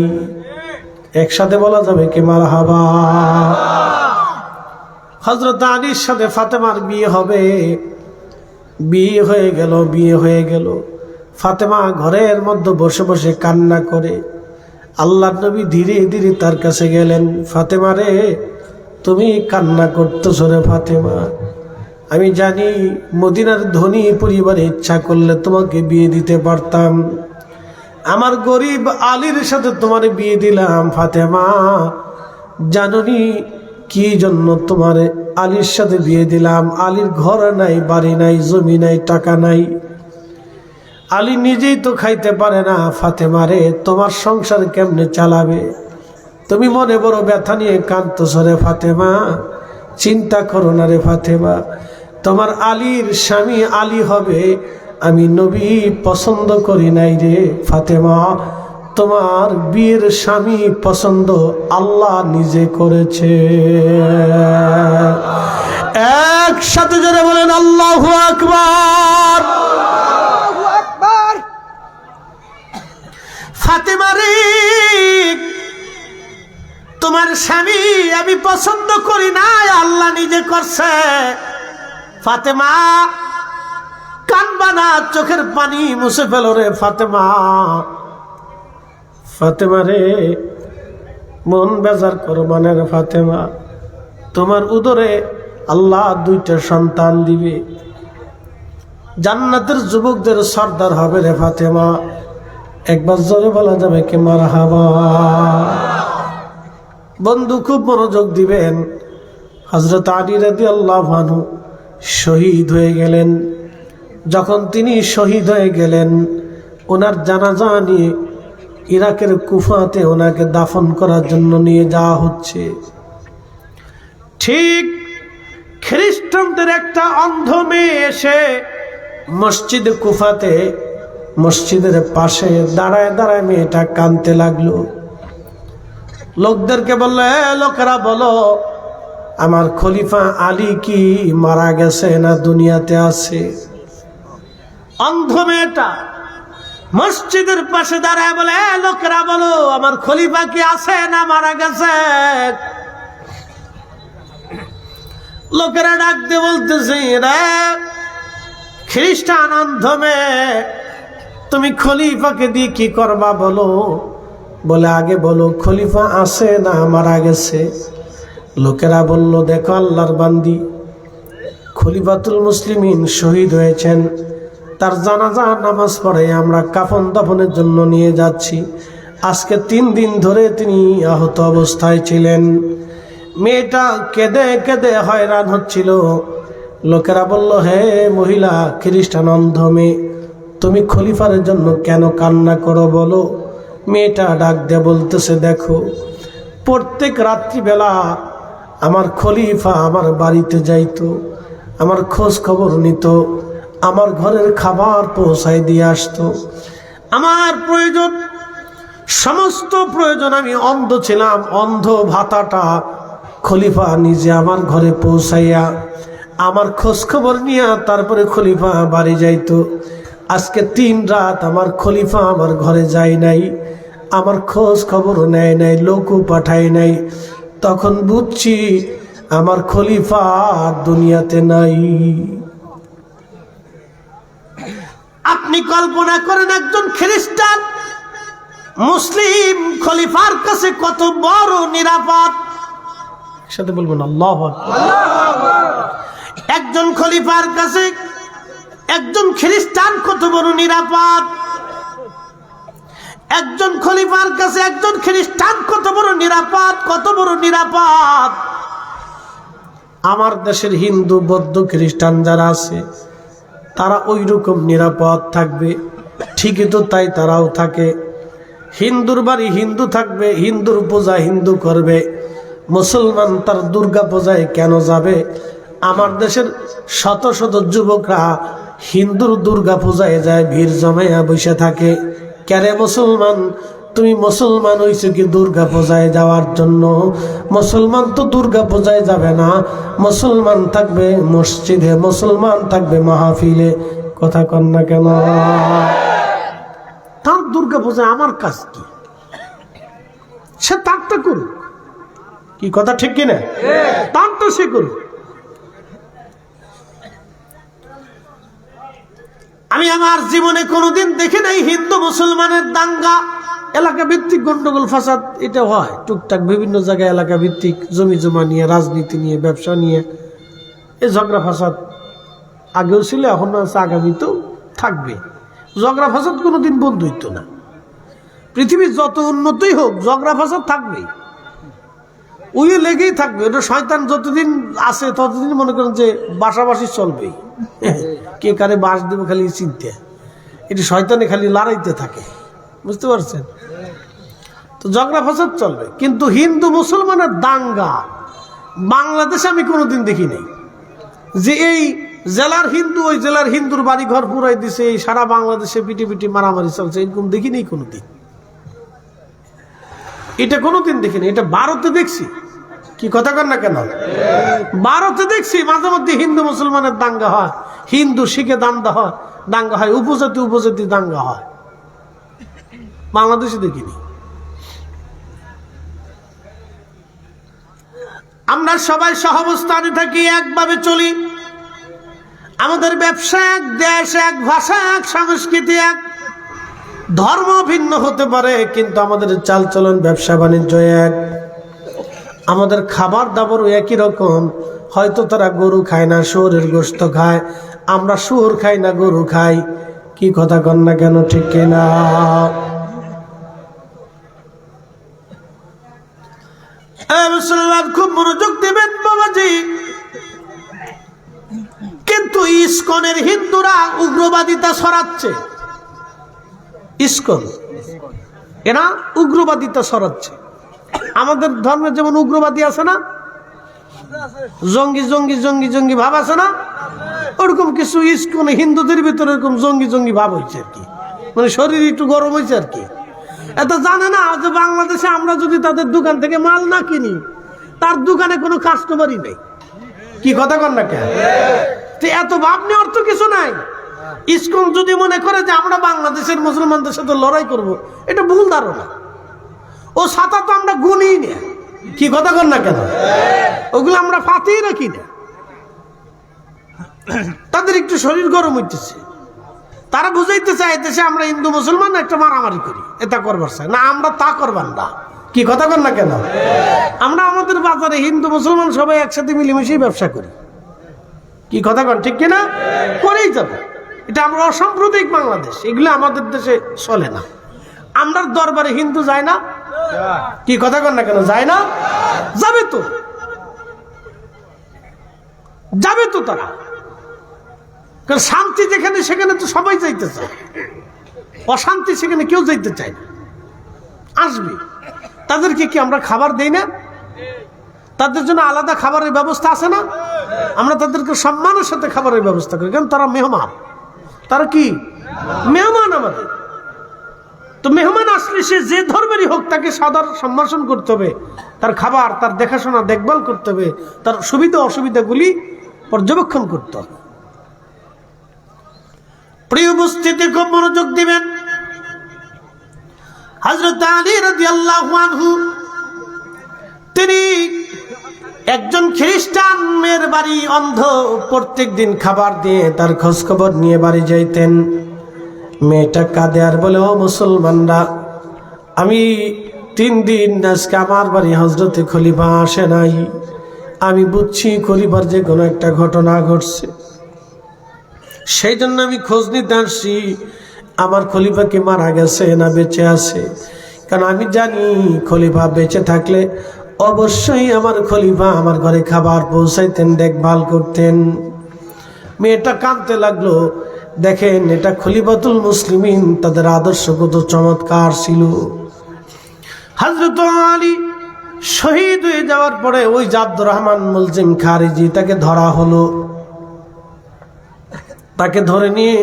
একসাথে বলা যাবে কি মারহাবা? হযরত আলীর সাথে ফাতেমার বিয়ে হবে। বিয়ে হয়ে গেল। ফাতেমা ঘরের মধ্যে বসে বসে কান্না করে। আল্লাহর নবী ধীরে ধীরে তার কাছে গেলেন। ফাতেমা রে, তুমি কান্না করতেছো রে ফাতেমা, আমি জানি মদিনার ধনী পরিবারে ইচ্ছা করলে তোমাকে বিয়ে দিতে পারতাম, আমার গরিব আলীর সাথে তোমার বিয়ে দিলাম। ফাতেমা, জাননি কি জন্য তোমার আলীর সাথে বিয়ে দিলাম? আলীর ঘর নাই, বাড়ি নাই, জমি নাই, টাকা নাই, আলী নিজেই তো খাইতে পারে না। ফাতেমা রে, তোমার সংসার কেমনে চালাবে? তুমি মনে বড় ব্যথা নিয়ে কাঁদতেছো রে ফাতেমা। চিন্তা করো না রে ফাতেমা, তোমার আলীর স্বামী আলী হবে, আমি নবী পছন্দ করি নাই রে ফাতেমা। তোমার বিয়ের স্বামী পছন্দ আল্লাহ নিজে করেছে। একসাথে জোরে বলেন আল্লাহু আকবার। ফাতেমা রে, তোমার স্বামী আমি পছন্দ করি না, আল্লাহ নিজে করছে। ফাতেমা কানবা না, চোখের পানি মুছে ফেলো রে ফাতেমা। ফাতেমা রে, মন বেজার করবা না রে ফাতেমা, তোমার উদরে আল্লাহ 2টা সন্তান দিবে, জান্নাতের যুবকদের সর্দার হবে রে ফাতেমা। একবার জোরে বলা যাবে কি মারহাবা? বন্ধু খুব মনোযোগ দিবেন। হযরত আলী রাদিয়াল্লাহু আনহু শহীদ হয়ে গেলেন। যখন তিনি শহীদ হয়ে গেলেন, ওনার জানাজা নিয়ে ইরাকের কুফাতে ওনাকে দাফন করার জন্য নিয়ে যাওয়া হচ্ছে। ঠিক খ্রিস্টানদের একটা অন্ধ মেয়ে এসে মসজিদে কুফাতে মসজিদের পাশে দাঁড়ায় দাঁড়ায় মেয়েটা কাঁদতে লাগলো। লোকদেরকে বললো, লোকেরা বলো, আমার খলিফা আলী কি মারা গেছে না দুনিয়াতে আছে? অন্ধ মেয়েটা মসজিদের পাশে দাঁড়ায় বলে, লোকেরা বলো, আমার খলিফা কি আছে না মারা গেছে? লোকেরা ডাক দিয়ে বলতেছে, রে খ্রিস্টান অন্ধ মেয়ে, তুমি খলিফাকে দিয়ে কি করবা বলো? বলে, আগে বলো খলিফা আছে না মারা গেছে? লোকেরা বলল, দেখো আল্লাহর বান্দি, খলিফাতুল মুসলিমিন শহীদ হয়েছেন, তার জানাজা নামাজ পড়ে আমরা কাফন দাফনের জন্য নিয়ে যাচ্ছি। আজকে 3 দিন ধরে তিনি আহত অবস্থায় ছিলেন। মেয়েটা কেঁদে কেঁদে হয়রান হচ্ছিল। লোকেরা বলল, হে মহিলা খ্রিস্টান অন্ধ মেয়ে, তুমি খলিফার জন্য কেন কান্না করো বলো? মেয়েটা ডাক দিয়ে বলতেছে, দেখো প্রত্যেক রাত্রিবেলা আমার খলিফা আমার বাড়িতে যাইতো, আমার খোঁজ খবর নিত, আমার ঘরের খাবার পৌঁছায় দিয়ে আসতো, আমার প্রয়োজন সমস্ত প্রয়োজন, আমি অন্ধ ছিলাম, অন্ধ ভাতাটা খলিফা নিজে আমার ঘরে পৌঁছাইয়া আমার খোঁজ খবর নিয়ে তারপরে খলিফা বাড়ি যাইতো। আজকে 3 রাত আমার খলিফা আমার ঘরে যায় নাই, আমার খোঁজ খবর নেয় নাই, লোকও পাঠায় নাই। তখন বুঝছি আমার খলিফা দুনিয়াতে নাই। আপনি কল্পনা করেন একজন খ্রিস্টান মুসলিম খলিফার কাছে কত বড় নিরাপদ। সাথে বলবেন আল্লাহু আকবার। একজন খলিফার কাছে একজন খ্রিস্টান কত বড় নিরাপদ। একজন খলিফার কাছে একজন খ্রিস্টান কত বড় নিরাপদ, কত বড় নিরাপদ। আমার দেশের হিন্দু বৌদ্ধ খ্রিস্টান যারা আছে তারা ওই রকম নিরাপদ থাকবে, ঠিকই তো তাই তারাও থাকে। হিন্দুর বাড়ি হিন্দু থাকবে, হিন্দুর পূজা হিন্দু করবে। মুসলমান তার দুর্গা পূজায় কেন যাবে? আমার দেশের শত শত যুবকরা হিন্দুর দুর্গা পূজায় যায়, ভিড় জমাইয়া বসে থাকে। কেরে মুসলমান, তুমি মুসলমান হইছো কি দুর্গা পূজায় যাওয়ার জন্য? মুসলমান তো দুর্গা পূজায় যাবে না, মুসলমান থাকবে মসজিদে, মুসলমান থাকবে মাহফিলে। কথা কন না কেন? তার দুর্গা পূজায় আমার কাজ কি? সে তারটা করুক, কি কথা ঠিক কিনা? তারটা সে করুক। আমি আমার জীবনে কোনোদিন দেখি নাই হিন্দু মুসলমানের দাঙ্গা, এলাকা ভিত্তিক গন্ডগোল ফাসাদ। এটা হয় টুকটাক বিভিন্ন জায়গায়, এলাকা ভিত্তিক জমি জমা নিয়ে, রাজনীতি নিয়ে, ব্যবসা নিয়ে এই ঝগড়া ফাসাদ আগেও ছিল, এখন আছে, আগামীতেও থাকবে। ঝগড়া ফাসাদ কোনোদিন বন্ধ হইত না। পৃথিবীর যত উন্নতই হোক ঝগড়া ফাসাদ থাকবেই, ওই লেগেই থাকবে। ওটা শয়তান যতদিন আছে ততদিন মনে করেন যে বাসাবাসি চলবেই। কে কারে বাস দেবে খালি চিন্তা, এটি শয়তানে খালি লড়াইতে থাকে, বুঝতে পারছেন? তো ঝগড়া ফাসাদ চলবে। কিন্তু হিন্দু মুসলমানের দাঙ্গা বাংলাদেশে আমি কোনোদিন দেখি নাই। যে এই জেলার হিন্দু ওই জেলার হিন্দুর বাড়ি ঘর পুরাই দিছে, এই সারা বাংলাদেশে পিটি পিটি মারামারি চলছে, এরকম দেখি নাই কোনোদিন। এটা কোনোদিন দেখিনি। এটা ভারতে দেখছি। কি কথা কর না কেন? ভারতে দেখছি মাঝে মধ্যে হিন্দু মুসলমানের দাঙ্গা হয়, হিন্দু শিখে দাঙ্গা হয়, উপজাতি উপজাতি দাঙ্গা হয়। বাংলাদেশে দেখিনি। আমরা সবাই সহাবস্থানে থাকি, একভাবে চলি। আমাদের ব্যবসা এক, দেশ এক, ভাষা এক, সংস্কৃতি এক, ধর্ম ভিন্ন হতে পারে, কিন্তু আমাদের চালচলন ব্যবসা বাণিজ্য এক। আমাদের খাবার দাবারও একই রকম। হয়তো তারা গরু খায় না, শুয়োরের গোশত খায়, আমরা শুয়োর খাই না, গরু খাই। কি কথা কন না কেন? ঠিক কিনা? মুসলমান খুব মনোযোগ দেবেন বাবাজি। কিন্তু ইসকনের হিন্দুরা উগ্রবাদিতা ছড়াচ্ছে। ইসকন এরা উগ্রবাদিতা ছড়াচ্ছে। আমাদের ধর্মে যেমন উগ্রবাদী আছে না, জঙ্গি জঙ্গি জঙ্গি জঙ্গি ভাব আছে না, ওরকম কিছু ইস্কন হিন্দুদের ভিতরে এরকম জঙ্গি জঙ্গি ভাব হয়েছে আর কি, মানে শরীর একটু গরম হয়েছে আর কি। এত জানে না যে বাংলাদেশে আমরা যদি তাদের দোকান থেকে মাল না কিনি, তার দোকানে কোনো কাস্টমারই নেই। কি কথা কন না কেন? এত ভাব নেওয়ার তো কিছু নাই। ইস্কন যদি মনে করে যে আমরা বাংলাদেশের মুসলমানদের সাথে লড়াই করব, এটা ভুল ধারণা। ও ছাতা তো আমরা গুনি না। কি কথা কন না কেন? ওগুলো আমরা ফাতেই রাখি না। তাদের একটু শরীর গরম হইতেছে, তারা বুঝাইতে চাইতেছে আমরা হিন্দু মুসলমান একটা মারামারি করি, এটা করবার চাই না, আমরা তা করবার না। কি কথা কন না কেন? আমরা আমাদের বাজারে হিন্দু মুসলমান সবাই একসাথে মিলেমিশেই ব্যবসা করি। কি কথা কন, ঠিক কিনা? করেই যাবে। এটা আমরা অসাম্প্রদায়িক বাংলাদেশ, এগুলো আমাদের দেশে চলে না। আমরা দরবারে হিন্দু যায় না? কি কথা কন না কেন? যায় না? যাবে তো, যাবে তো তারা। কারণ শান্তি যেখানে সেখানে তো সবাই যাইতে চায়, অশান্তি সেখানে কেউ যাইতে চায় না। আসবে। তাদেরকে কি আমরা খাবার দেই না? তাদের জন্য আলাদা খাবারের ব্যবস্থা আছে না? আমরা তাদেরকে সম্মানের সাথে খাবারের ব্যবস্থা করি, কারণ তারা মেহমান। তারা কি মেহমান আমাদের। তো মেহমান আসলে সে যে ধর্মেরই হোক, তাকে সাদর সম্ভাষণ করতে হবে, তার খাবার, তার দেখাশোনা, দেখভাল করতে হবে, তার সুবিধা অসুবিধাগুলি পর্যবেক্ষণ করতে হবে। প্রিয় উপস্থিতি, খুব মনোযোগ দিবেন। হযরত আলী রাদিয়াল্লাহু আনহু তিনি একজন খ্রিস্টান মেয়ের বাড়ি, অন্ধ, প্রত্যেক দিন খাবার দিয়ে তার খোঁজ খবর নিয়ে বাড়ি যাইতেন। মেয়েটা কাঁদে আর বলে, ও মুসলমানরা, আমি 3 দিন আজকে আমার বাড়ি হযরতে খলিফা আসে নাই। আমি বুঝছি খলিফার যে কোনো একটা ঘটনা ঘটছে, সেই জন্য আমি খোঁজ নিতে আসছি আমার খলিফা কি মারা গেছে না বেঁচে আছে। কারণ আমি জানি খলিফা বেঁচে থাকলে অবশ্যই আমার খলিফা আমার ঘরে খাবার পৌঁছাইতেন, দেখভাল করতেন। মেয়েটা কাঁদতে লাগলো। দেখেন, এটা খলিফাতুল মুসলিমিন, তাদের আদর্শ কত চমৎকার ছিল। হযরত আলী শহীদ হয়ে যাওয়ার পরে ওই যে আব্দুর রহমান মুলজিম খারিজি, তাকে ধরা হলো। তাকে ধরে নিয়ে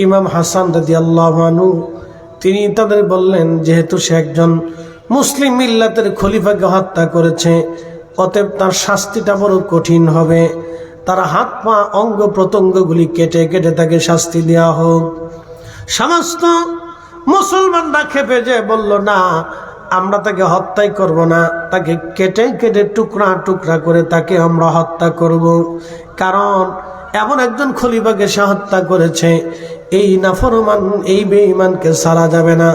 ইমাম হাসান রাদিয়াল্লাহু আনহু তিনি তাদের বললেন, যেহেতু সে একজন মুসলিম মিল্লাতের খলিফাকে হত্যা করেছে, অতএব তার শাস্তিটা বড় কঠিন হবে। তার হাত পা অঙ্গ প্রত্যঙ্গগুলি কেটে কেটে তাকে শাস্তি দেওয়া হোক। সমস্ত মুসলমানরা খেপে যে বলল, না, আমরা তাকে হত্যাই করব না, তাকে কেটে কেটে টুকরা টুকরা করে তাকে আমরা হত্যা করব। কারণ এমন একজন খলিফাকে সে হত্যা করেছে, এই নাফরমান, এই বেঈমানকে ছাড়া যাবে না।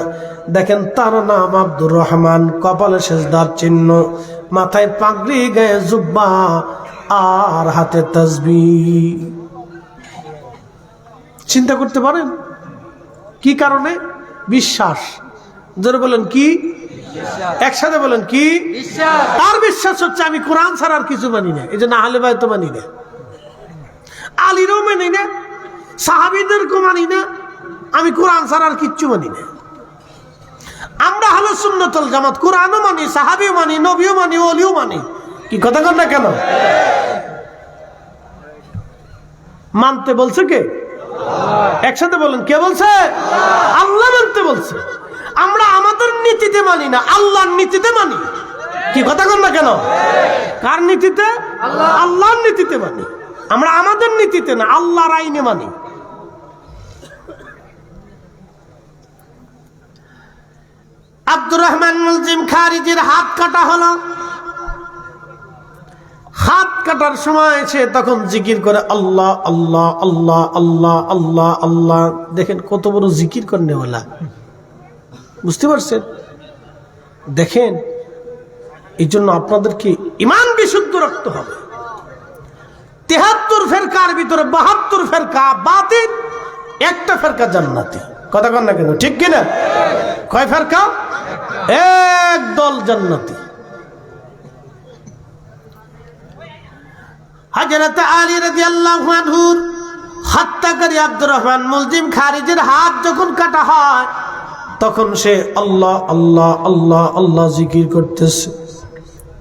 দেখেন, তার নাম আব্দুর রহমান, কপালে সেজদার চিহ্ন, মাথায় পাগড়ি, গায়ে জুব্বা আর হাতে তাসবিহ। চিন্তা করতে পারেন কি কারণে? বিশ্বাস। জোরে বলেন কি? একসাথে বলেন কি? তার বিশ্বাস হচ্ছে আমি কোরআন ছাড়া আর কিছু মানি না, এই জন্য আহলে বাইত মানি না, আলীরও মানি না, সাহাবীদেরকেও মানি না, আমি কোরআন ছাড়া আর কিচ্ছু মানি না। আমরা আহলে সুন্নাত ওয়াল জামাত, কোরআনও মানি, সাহাবীও মানি, নবীও মানি, ওলিও মানি। কি কথা কন না কেন? মানতে বলছে কে? একসাথে বলেন, কে বলছে? আল্লাহ মানতে বলছে। আমরা আমাদের নীতিতে মানি না, আল্লাহর নীতিতে মানি। কি কথা কন না কেন? কার নীতিতে? আল্লাহর নীতিতে মানি। আমরা আমাদের নীতিতে না, আল্লাহর আইনে মানি। আব্দুর রহমান মুলজিম খারিজির হাত কাটা হলো। হাত কাটার সময় সে তখন জিকির করে, আল্লাহ আল্লাহ আল্লাহ আল্লাহ আল্লাহ আল্লাহ। দেখেন কত বড় জিকির করনে ওলা, বুঝতে পারছেন? দেখেন, এই জন্য আপনাদেরকে ইমান বিশুদ্ধ রাখতে হবে। 73 ফেরকার ভিতরে 72 ফেরকা বাতিল, একটা ফেরকা জান্নাতি। কথা কন না কেন? ঠিক কিনা? কয় ফেরকা? এক দল জান্নাতি। হযরত আলী রাদিয়াল্লাহু আনহুর হত্যাকারী আব্দুর রহমান মুলজিম খারিজের হাত যখন কাটা হয়, তখন সে আল্লাহ আল্লাহ আল্লাহ আল্লাহ জিকির করতেছে।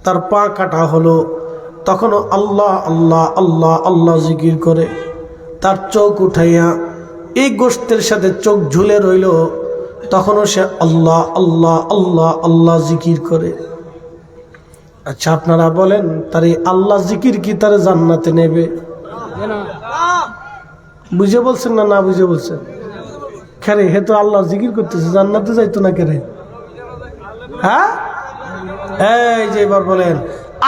তার পা কাটা হলো, তখনও আল্লাহ আল্লাহ আল্লাহ আল্লাহ জিকির করে। তার চোখ উঠাইয়া এই গোশতের সাথে চোখ ঝুলে রইল, তখনও সে আল্লাহ আল্লাহ আল্লাহ আল্লাহ জিকির করে। আচ্ছা আপনারা বলেন, তার এই আল্লাহ জিকির কি তার জান্নাতে নেবে? বুঝে বলছেন না, না বুঝে বলছেন? খেরে হে তো আল্লাহ জিকির করতেছে, জান্নাতে যাইতো না কেরে? হ্যাঁ, এই যে এবার বলেন,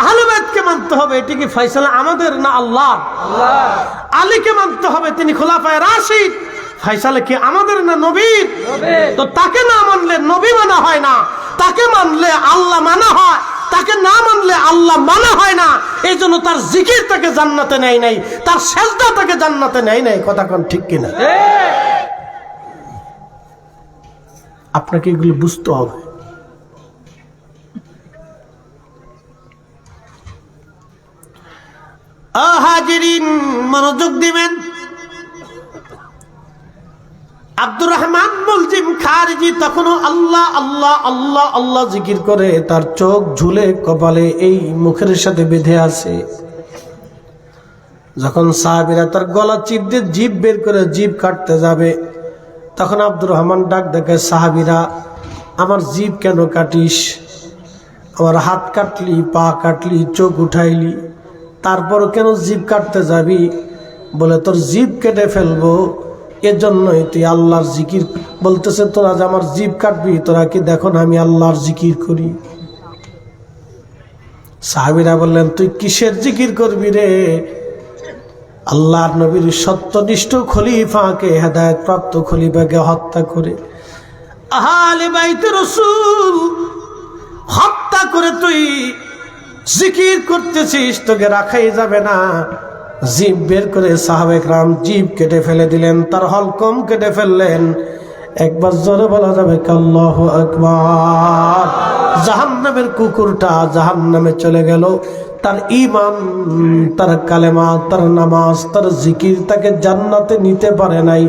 আহলে বাইতকে মানতে হবে, এটি কি ফয়সালা আমাদের না আল্লাহ? আলীকে মানতে হবে, তিনি খোলাফায়ে রাশিদ, ফয়সালা কি আমাদের না নবীর? তো তাকে না মানলে নবী মানা হয় না, তাকে মানলে আল্লাহ মানা হয়, তাকে না মানলে আল্লাহ মানা হয় না। এই জন্য তার জিকির তাকে জান্নাতে নেয় নাই, তার সেজদা তাকে জান্নাতে নেয় নাই। কথা কোন ঠিক কিনা? আপনাকে এগুলো বুঝতে হবে। হাজিরিন, মনোযোগ দিবেন। আব্দুর রহমান মুলজিম খারিজি তখনও আল্লাহ আল্লাহ আল্লাহ আল্লাহ জিকির করে, তার চোখ ঝুলে কপালে এই মুখের সাথে বেঁধে আছে। যখন সাহাবীরা তার গলা চিপ দিয়ে জিভ বের করে জিভ কাটতে যাবে, তখন আব্দুর রহমান ডাক দেখে, সাহাবীরা আমার জিভ কেন কাটিস? আমার হাত কাটলি, পা কাটলি, চোখ উঠাইলি, তারপর কেন জিভ কাটতে যাবি? বলে, তোর জিভ কেটে ফেলবো, এজন্যই তুই আল্লাহর জিকির বলতেছে। তোরা যে আমার জিভ কাটবি, তোরা কি দেখো না আমি আল্লাহর জিকির করি? সাহাবীরা বললেন, তুই কিসের জিকির করবি রে? আল্লাহর নবীর সত্যনিষ্ঠ খলিফাকে, হেদায়েত প্রাপ্ত খলিফাকে হত্যা করে, আহলে বাইত রাসূল হত্যা করে তুই জিকির করতেছিস, তোকে রাখাই যাবে না। জিভ বের করে সাহাবে کرام জিভ কেটে ফেলে দিলেন, তার হলকম কেটে ফেললেন। একবার জোরে বলা যাবে আল্লাহু আকবার। জাহান্নামের কুকুরটা জাহান্নামে চলে গেল। তার ঈমান, তার কালেমা, তার নামাজ, তার জিকির তাকে জান্নাতে নিতে পারে নাই,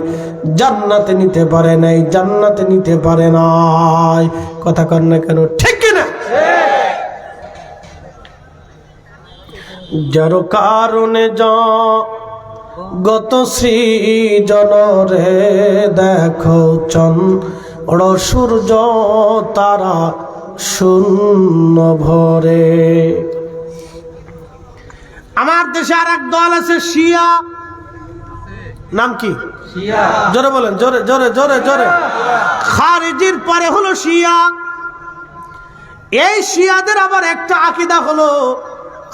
জান্নাতে নিতে পারে নাই, জান্নাতে নিতে পারে নাই। কথা কন না কেন? ঠিক কিনা? যার কারণে গত সৃজন রে দেখো চন্দ্র সূর্য তারা শূন্য ভরে। আমার দেশে আর এক দল আছে শিয়া। নাম কি? জোরে বলেন, জোরে জোরে জোরে জোরে। খারিজির পরে হলো শিয়া। এই শিয়াদের আবার একটা আকীদা হলো,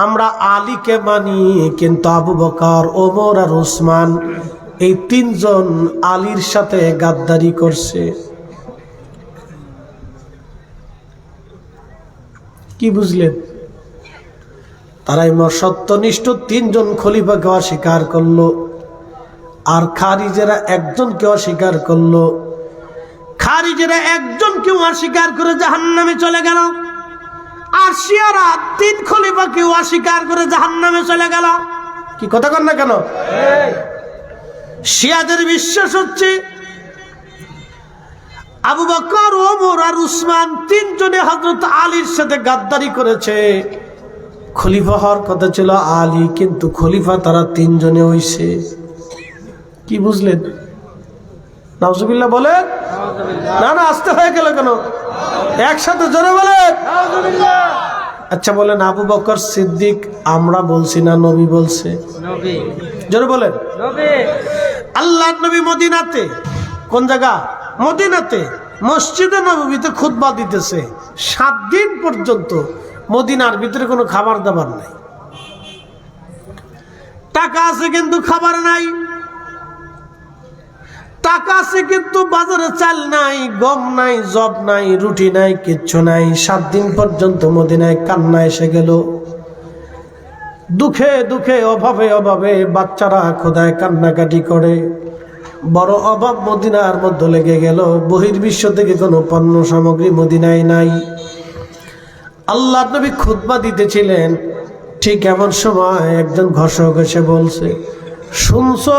আমরা আলীকে মানি, কিন্তু আবু বকর, ওমর আর ওসমান এই তিনজন আলীর সাথে গাদ্দারি করছে। কি বুঝলেন? তারাই সত্যনিষ্ঠ তিনজন খলিফাকে অস্বীকার করলো, আর খারিজেরা একজনকে অস্বীকার করলো। খারিজেরা একজনকে অস্বীকার করে জাহান্নামে চলে গেল, আর শিয়ারা তিন খলিফাকে অস্বীকার করে জাহান্নামে চলে গেল। কি কথা কন না কেন? শিয়াদের বিশ্বাস হচ্ছে আবু বকর, ওমর আর উসমান তিনজনে হযরত আলীর সাথে গাদ্দারি করেছে। খলিফা হওয়ার কথা ছিল আলী, কিন্তু খলিফা তারা তিনজনে হইছে। কি বুঝলেন? নাউজুবিল্লাহ বলেন। না না, আসতে হয়ে গেল কেন? একসাথে জোরে বলেন। আচ্ছা বলেন, আবু বকর সিদ্দিক আমরা বলছি না নবী বলছে? জোরে বলেন। আল্লাহর নবী মদিনাতে, কোন জায়গা? মদিনাতে মসজিদে নববীতে খুতবা দিতেছে। 7 দিন পর্যন্ত মদিনার ভিতরে কোনো খাবার দাবার নাই। টাকা আছে কিন্তু খাবার নাই, টাকা আছে কিন্তু বাজারে চাল নাই, গম নাই, জব নাই, রুটি নাই, কিচ্ছু নাই। 7 দিন পর্যন্ত মদিনায় কান্না এসে গেল। দুঃখে দুঃখে, অভাবে অভাবে বাচ্চারা খোদায় কান্নাকাটি করে। বড় অভাব মদিনার মধ্যে লেগে গেল। বহির্বিশ্ব থেকে কোনো পণ্য সামগ্রী মদিনায় নাই। আল্লাহর নবী খুতবা দিতেছিলেন, ঠিক এমন সময় একজন ঘোষক এসে বলছে, শুনছো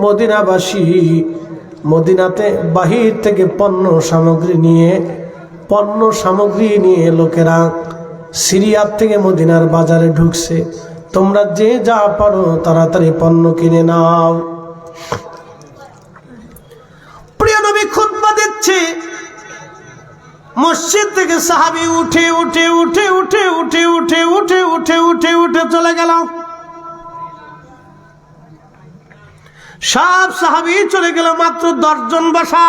মদিনাবাসী, মদিনাতে বাহির থেকে পণ্য সামগ্রী নিয়ে লোকেরা সিরিয়ার থেকে মদিনার বাজারে ঢুকছে। তোমরা যে যা পারো তাড়াতাড়ি পণ্য কিনে নাও। প্রিয় নবী খুতবা দিচ্ছে, মসজিদ থেকে সাহাবী উঠে চলে গেল। সব সাহাবী চলে গেল, মাত্র 10 জন বসা।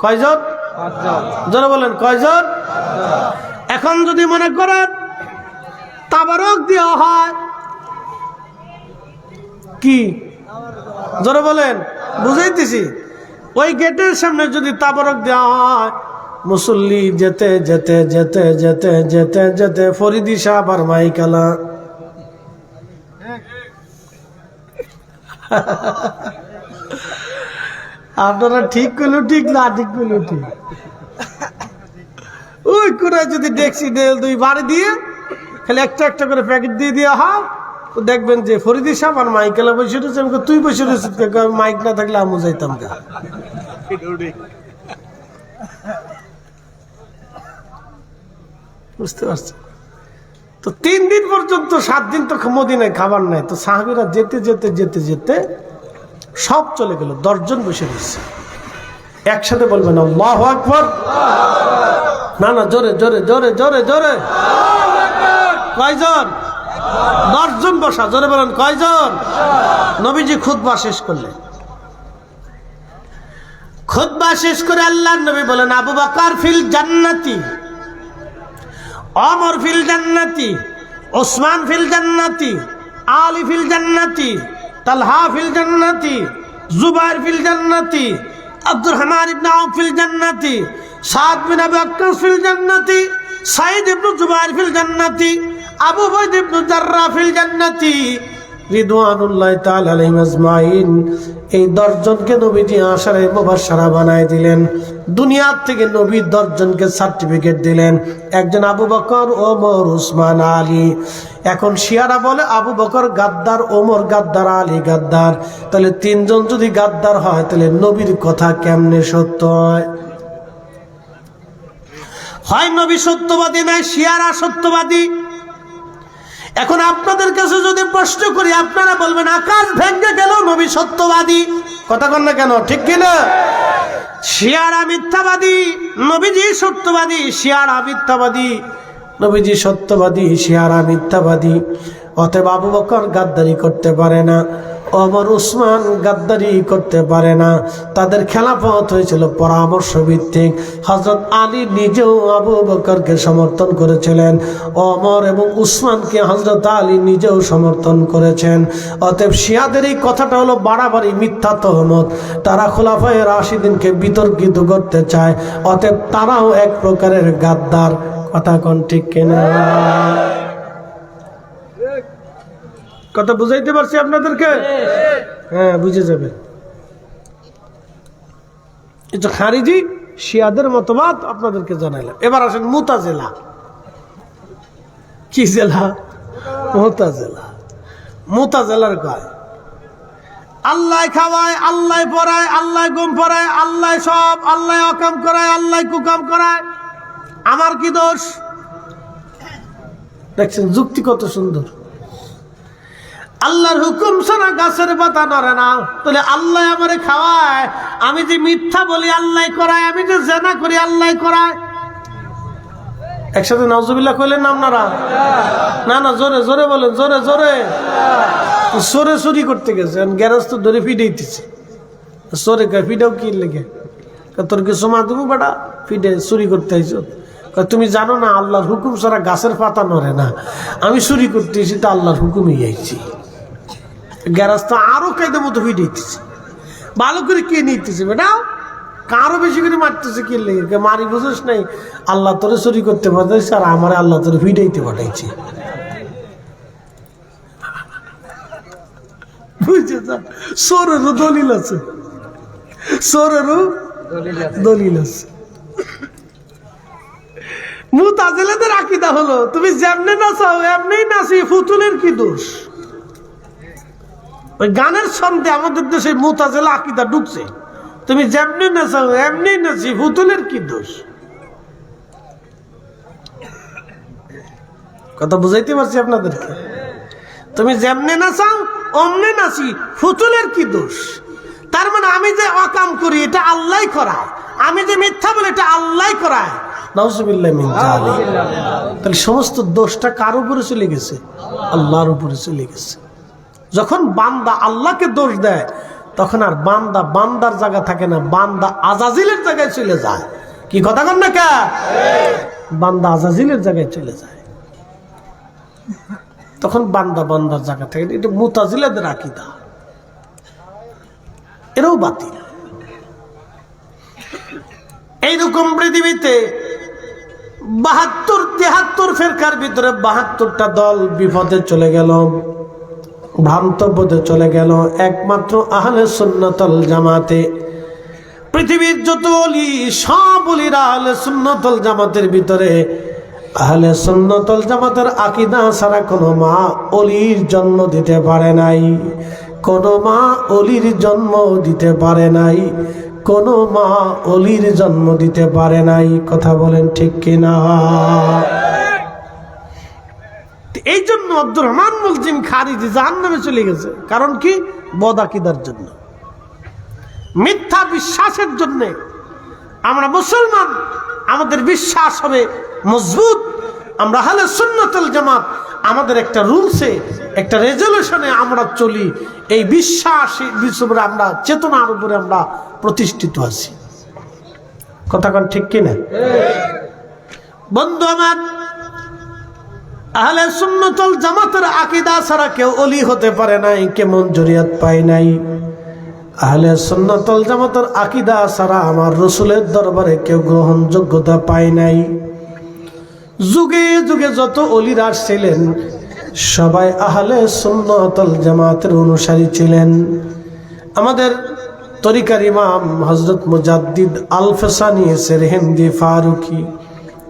কয়জন? যারা বলেন কয়জন? এখন যদি মনে করেন তাবারক দেওয়া হয়, কি যারা বলেন বুঝাইতেছি, ওই গেটের সামনে যদি তাবারক দেওয়া হয়, মুসল্লি যেতে যেতে যেতে যেতে যেতে যেতে ফরিদি সাহেব আর মাইকালা আপনারা ঠিক করলো ঠিক, না ঠিক করলো ঠিক। ওই করে যদি দেখছি দুই বাড়ি দিয়ে খালি একটা একটা করে প্যাকেট দিয়ে দেওয়া হয়, তো দেখবেন যে ফরিদি সাহেব আর মাইকেলা বসে রয়েছে। তুই বসে রয়েছিস, মাইক না থাকলে আমু যাইতাম গা। বুঝতে পারছেন? তো 3 দিন পর্যন্ত, 7 দিন তো মদিনায় খাবার নাই। তো সাহাবীরা যেতে যেতে যেতে যেতে সব চলে গেল, 10 জন বসে রয়েছে। একসাথে বলবেন আল্লাহু আকবার। না না, জোরে জোরে জোরে জোরে জোরে। কয়জন? 10 জন বসা। জোরে বলেন কয়জন? নবীজি খুতবা শেষ করলেন। খুতবা শেষ করে আল্লাহর নবী বলেন, আবু বকর ফিল জান্নাতি, ওমর ফিল জান্নাতি, ওসমান ফিল জান্নাতি, আলী ফিল জান্নাতি, তালহা ফিল জান্নাতি, জুবাইর ফিল জান্নাতি, আব্দুর রহমান ইবনে আউফ ফিল জান্নাতি, সাদ বিন আবি ওয়াক্কাস ফিল জান্নাতি, সাঈদ ইবনে জুবাইর ফিল জান্নাতি, আবু উবাইদা ইবনে জাররাহ ফিল জান্নাতি, রিদওয়ানুল্লাহি তাআলা আলাইহিম আজমাইন। এই 10 জনকে নবীজি আশারায়ে মুবাশশারা বানায় দিলেন। দুনিয়ার থেকে নবী 10 জনকে সার্টিফিকেট দিলেন। একজন আবু বকর, ওমর, উসমান, আলী। এখন শিয়ারা বলে আবু বকর গাদ্দার, ওমর গাদ্দার, আলী গাদ্দার। তাহলে 3 জন যদি গাদ্দার হয়, তাহলে নবীর কথা কেমনে সত্য হয়? হয় নবী সত্যবাদী, নয় শিয়ারা সত্যবাদী। এখন আপনাদের কাছে যদি প্রশ্ন করি, আপনারা বলবেন আকাশ ভেঙে গেল নবী সত্যবাদী। কথা কন না কেন? ঠিক কিনা? শিয়ারা মিথ্যাবাদী, নবীজি সত্যবাদী। শিয়ারা মিথ্যাবাদী, নবীজি সত্যবাদী। শিয়ারা মিথ্যাবাদী। অতএব আবু বকর গাদ্দারি করতে পারে না, ওমর, উসমান গাদ্দারি করতে পারে না। তাদের খেলাফত হয়েছিল পরামর্শ ভিত্তিক। হযরত আলী নিজেও আবু বকরকে সমর্থন করেছিলেন, ওমর এবং উসমানকে হযরত আলী নিজেও সমর্থন করেছেন। অতএব শিয়াদের এই কথাটা হলো বাড়াবাড়ি, মিথ্যা তহমত। তারা খোলাফায়ে রাশিদিনকে বিতর্কিত করতে চায়। অতএব তারাও এক প্রকারের গাদ্দার। কথা কোন ঠিক কিনা? কথা বুঝাইতে পারছি আপনাদেরকে? হ্যাঁ, বুঝে যাবে। এটা খারিজি শিয়াদের মতবাদ আপনাদেরকে জানাইলাম। এবার আসেন মুতাজিলা। কি জেলা? মুতাজিলা। মুতাজিলার কয় আল্লাহ খাওয়ায়, আল্লাহ পড়ায়, আল্লাহ ঘুম পড়ায়, আল্লাহ সব, আল্লাহ অকাম করায়, আল্লাহ কুকাম করায়, আমার কি দোষ? দেখছেন যুক্তি কত সুন্দর। আল্লাহর হুকুম ছাড়া গাছের পাতা নড়ে না। তাহলে আল্লাহ আমারে খাওয়ায়, আমি যে মিথ্যা বলি আল্লাহ করায়, আমি যে জেনা করি আল্লাহ করায়। একসাথে নাউজুবিল্লাহ কইলেন না আপনারা? না না, জোরে জোরে বলেন, জোরে জোরে। চোরে চুরি করতে গেছে, গ্যারেজ তো ধরে ফিডাইতেছে। চোরে কয় ফিডাও কি লেগে? তোর কি সমা দেবো বেটা, ফিডে চুরি করতে আইছো? তুমি জানো না আল্লাহর হুকুম ছাড়া গাছের পাতা নড়ে না। আমি চুরি করতে এসেছি, তো আল্লাহর হুকুমই আইছি। গ্যারেজ তো আরো কায়দা মতো ফিডাইতেছে, ভালো করে কে নিতেছে বেটা, কারো বেশি করে মারতেছে কি লেগে? মারি বুঝোস নাই, আল্লাহ তোরে চুরি করতে পাঠাইছে, আর আমার আল্লাহ তোরে ফিডাইতে পাঠাইছে। বুঝছে? সোরেরও দলিল আছে, সোরেরও দলিল আছে। মুতাজিলাদের আকীদা হলো তুমি যেমনে নাচাও এমনি নাচি, ফুতুলের কি দোষ? ওই গানের ছন্দে আমাদের দেশে মুতাজিলা আকীদা ঢুকছে। তুমি যেমনি নাচাও এমনি নাচি, পুতুলের কি দোষ? কথা বুঝাইতে পারছি আপনাদেরকে? তুমি যেমনি নাচাও অমনি নাচি, পুতুলের কি দোষ? তার মানে আমি যে অকাম করি এটা আল্লাহ করায়, আমি যে মিথ্যা বলি এটা আল্লাহ করায়। নাউজুবিল্লাহ মিন যালিক। তাহলে সমস্ত দোষটা কার উপরে চলে গেছে? আল্লাহর উপরে চলে গেছে। যখন বান্দা আল্লাহকে দোষ দেয় তখন আর বান্দা বান্দার জায়গা থাকে না, বান্দা আজাজিলের জায়গায় চলে যায়। কি কথা কন না কে? বান্দা আজাজিলের জায়গায় চলে যায়, তখন বান্দা বান্দার জায়গা থাকে। এটা মুতাজিলাদের আকীদা, এরাও বাতিল। এইরকম পৃথিবীতে 72-73 ফেরকার ভিতরে 72টা দল বিপদে চলে গেল, ভ্রান্ত পথে চলে গেল। একমাত্র আহলে সুন্নাতুল জামাতে, পৃথিবীর যত ওলি সব ওলিরা আহলে সুন্নাতুল জামাতের ভিতরে। আহলে সুন্নাতুল জামাতের আকীদা ছাড়া কোনো মা ওলির জন্ম দিতে পারে নাই, কোনো মা ওলির জন্ম দিতে পারে নাই, কোনো মা ওলির জন্ম দিতে পারে নাই। কথা বলেন ঠিক কিনা? এই জন্য আব্দুর রহমান মুলজিম খারিজি জাহান্নামে চলে গেছে। কারণ কি? বদ আকীদার জন্য, মিথ্যা বিশ্বাসের জন্য। আমরা মুসলমান, আমাদের বিশ্বাস হবে মজবুত। আমরা আহলে সুন্নাতুল জামাত, আমাদের একটা রুলসে, একটা রেজলিউশনে আমরা চলি। এই বিশ্বাস উপরে আমরা, চেতনার উপরে আমরা প্রতিষ্ঠিত আছি। কথা কোন ঠিক কিনা? বন্ধু আমার, আহলে সুন্নাতুল জামাতের আকীদা ছাড়া কেউ ওলি হতে পারে নাই, কেমন জরিয়াত পায় নাই। আহলে সুন্নাতুল জামাতের আকীদা ছাড়া আমার রাসূলের দরবারে কেউ গ্রহণযোগ্যতা পায় নাই। যুগে যুগে যত ওলিরা ছিলেন সবাই আহলে সুন্নাতুল জামাতের অনুসারী ছিলেন। আমাদের তরিকার ইমাম হযরত মুজাদ্দিদ আল ফসানি সেরহিন্দি ফারুকি,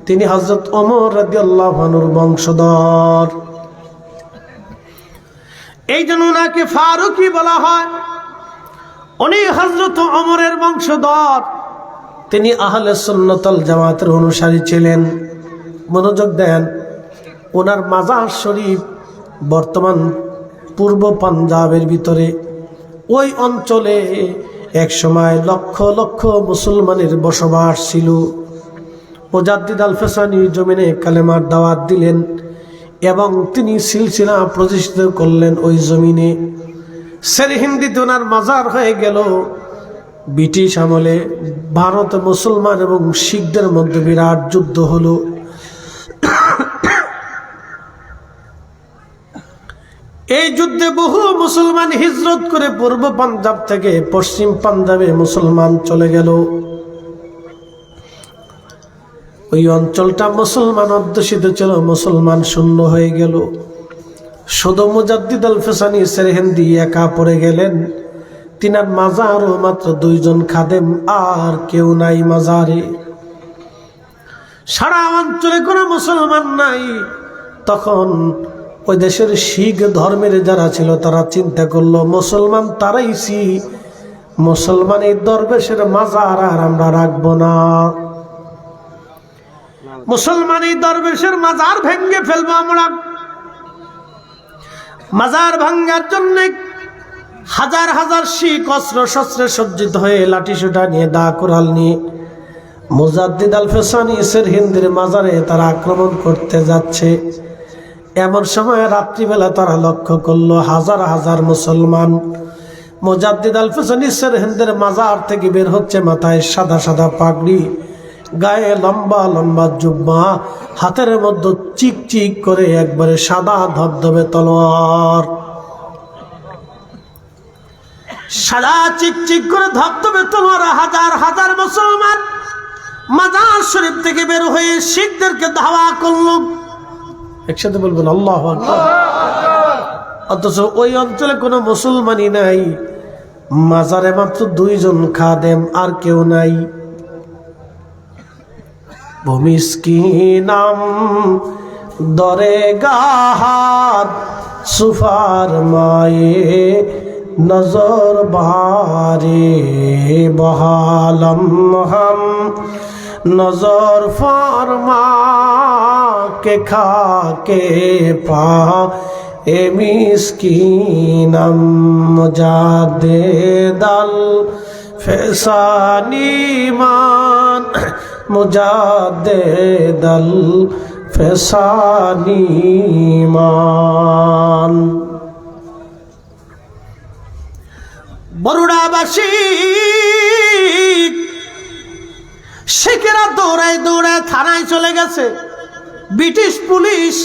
তিনি হযরত ওমর রাদিয়াল্লাহু আনহুর বংশধর। এই জন্য ওনাকে ফারুকি বলা হয়। উনি হযরত ওমরের বংশধর, তিনি আহলে সুন্নাতুল জামাতের অনুসারী ছিলেন। মনোযোগ দেন, ওনার মাজার শরীফ বর্তমান পূর্ব পাঞ্জাবের ভিতরে। ওই অঞ্চলে এক সময় লক্ষ লক্ষ মুসলমানের বসবাস ছিল। মুজাদ্দিদ আল ফসানি জমিনে কালেমার দাওয়াত দিলেন এবং তিনি সিলসিলা প্রতিষ্ঠিত করলেন ওই জমিনে। সেরহিন্দিতে ওনার মাজার হয়ে গেল। ব্রিটিশ আমলে ভারত মুসলমান এবং শিখদের মধ্যে বিরাট যুদ্ধ হলো। এই যুদ্ধে বহু মুসলমান হিজরত করে পূর্ব পাঞ্জাব থেকে পশ্চিম পাঞ্জাবে মুসলমান চলে গেল। ওই অঞ্চলটা মুসলমান অধ্যুষিত ছিল, মুসলমান শূন্য হয়ে গেল। শুধু মুজাদ্দিদ আল ফসানি সেরহিন্দি একা পড়ে গেলেন। তিনার মাজারও মাত্র 2 জন খাদেম, আর কেউ নাই মাজারে। সারা অঞ্চলে কোনো মুসলমান নাই। তখন ওই দেশের শিখ ধর্মের যারা ছিল তারা চিন্তা করলো, মুসলমান তারাইছি, মুসলমান এই দরবেশের মাজার আর আমরা রাখবো না। মুসলমান এই দরবেশের মাজার ভেঙে ফেলবো আমরা। মাজার ভাঙ্গার জন্য হাজার হাজার শিখ অস্ত্র শস্ত্রে সজ্জিত হয়ে লাঠি সোটা নিয়ে, দা কোরাল নিয়ে মুজাদ্দিদ আল ফসানি সেরহিন্দির মাজারে তারা আক্রমণ করতে যাচ্ছে। এমন সময় রাত্রিবেলা তারা লক্ষ্য করলো হাজার হাজার মুসলমান মুজাদ্দিদ আল ফসানি সেরহিন্দির মাজার থেকে বের হচ্ছে। মাথায় সাদা সাদা পাগড়ি, গায়ে লম্বা লম্বা জুব্বা, হাতের মধ্যে চিক চিক করে একবারে সাদা ধবধবে তলোয়ার। সাদা চিক চিক করে ধবধবে তলোয়ার। হাজার হাজার মুসলমান মাজার শরীফ থেকে বের হয়ে শিখদেরকে ধাওয়া করলো। একসাথে বলবেন আল্লাহু আকবার। অথচ ওই অঞ্চলে কোনো মুসলমানই নাই, মাজারে মাত্র 2 জন খাদেম, আর কেউ নাই। ভূমিস্কিনাম দরে গাহাত সুফার মায়ে নজর বারে, बहालम हम नजर फरमा के खा के पा ए मिस्कीनम मुजाद्दिदल फसानी मान मुजाद्दिदल फसानी मान। বরুড়াবাসী শেখেরা দৌড়ায় দৌড়ায় থানায় চলে গেছে। ব্রিটিশ পুলিশ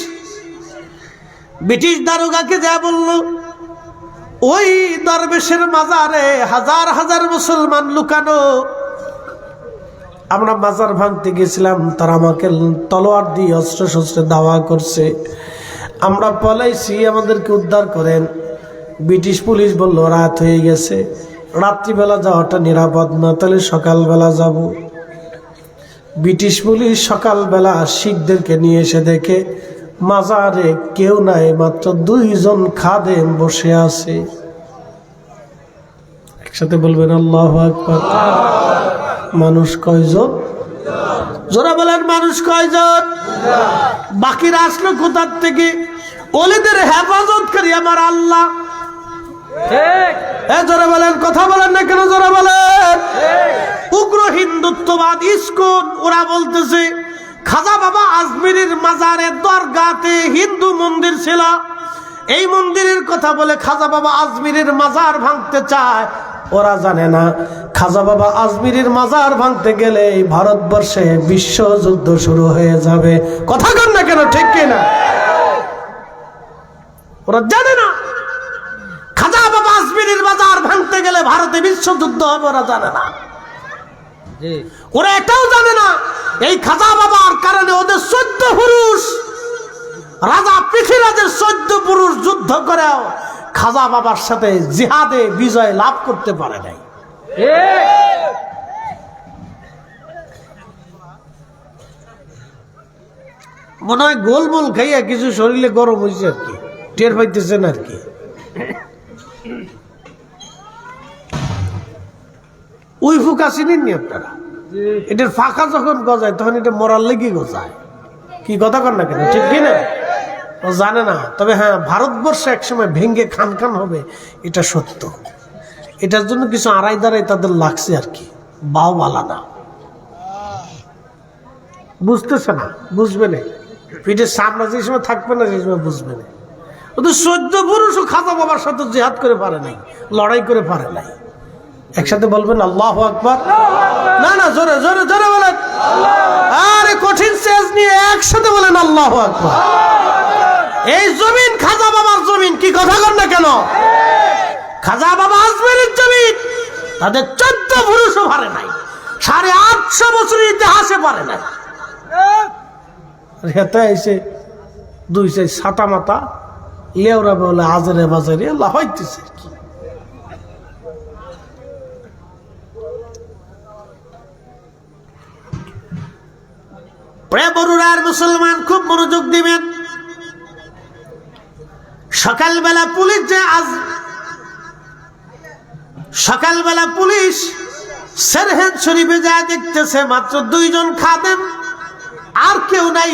ব্রিটিশ দারোগাকে যা বলল, ওই দরবেশের মাজারে হাজার হাজার মুসলমান লুকানো, আমরা মাজার ভাঙতে গেছিলাম, তারা আমাকে তলোয়ার দিয়ে অস্ত্র শস্ত্রে দাওয়া করছে, আমরা পলাইছি, আমাদেরকে উদ্ধার করেন। ব্রিটিশ পুলিশ বলল রাত হয়ে গেছে, রাত্রিবেলা যাওয়াটা নিরাপদ না, তাহলে সকালবেলা যাব। ব্রিটিশ পুলিশ সকালবেলা শিখদেরকে নিয়ে এসে দেখে মাজারে কেউ নাই, মাত্র 2 জন খাদেম বসে আছে। একসাথে বলবেন আল্লাহু আকবার। মানুষ কয়জন? জোরা বলেন, মানুষ কয়জন? বাকিরা আসলো কোথার থেকে? ওলিদের হেফাজতকারী আমার আল্লাহ। জোরে বলেন, কথা বলেন না কেন? জোরে বলেন। উগ্র হিন্দুত্ববাদ ইসকন ওরা বলতেছে খাজা বাবা আজমিরের মাজারের দরগাতে হিন্দু মন্দির ছিল, এই মন্দিরের কথা বলে খাজা বাবা আজমিরের মাজার ভাঙতে চায়। ওরা জানে না খাজা বাবা আজমিরের মাজার ভাঙতে গেলে ভারতবর্ষে বিশ্বযুদ্ধ শুরু হয়ে যাবে। কথা কন না কেন? ঠিক কিনা? ওরা জানে না খাজা বাবা আজমিরের মাজার ভাঙতে গেলে ভারতে বিশ্বযুদ্ধ হবে। ওরা জানে না, ওরা এটাও জানে না এই খাজা বাবার কারণে ওদের 14 পুরুষ, রাজা পৃথ্বীরাজের 14 পুরুষ যুদ্ধ করেও খাজা বাবার সাথে জিহাদে বিজয় লাভ করতে পারে নাই। মনে হয় গোলমোল খাইয়া কিছু শরীরে গরম হয়েছে আর কি, টের পাইতেছেন আর কি। ওই ফুকা চিনেন নি আপনারা? এটার ফাঁকা যখন গজায় তখন এটা মরার লেগে গজায়। কি কথা কর না কেন? ঠিক কিনা? ও জানে না। তবে হ্যাঁ, ভারতবর্ষে একসময় ভেঙ্গে খান খান হবে, এটা সত্য। এটার জন্য কিছু আড়াই দাঁড়াই তাদের লাগছে আর কি, বাও বালা না, বুঝতেছে না, বুঝবে না। পিঠের সামনে যে সময় থাকবে না সেই সময় বুঝবে না। ওদের 14 পুরুষও খাজা বাবার সাথে জিহাদ করে পারে নাই, লড়াই করে পারে নাই। একসাথে বলবেন আল্লাহু আকবার। না না, জোরে জোরে জোরে বলেন। আরে কঠিন সেজ নিয়ে একসাথে বলেন আল্লাহু আকবার। এই জমিন খাজা বাবার জমিন, কি কথা কর না কেন? খাজা বাবা আজমিরের জমিন, তাদের 14 পুরুষও পারে নাই, 850 বছরের ইতিহাসে পারে নাই। হেতে এসে 2 ছাতা মাতা লেওরা বলে আজরে বাজারে আল্লাহ হইতেছে কি। বরুড়ার মুসলমান খুব মনোযোগ দিবেন। সকালবেলা পুলিশ সেরহেন শরীফে যায় দেখতেছে মাত্র 2 জন খাদেম, আর কেউ নাই।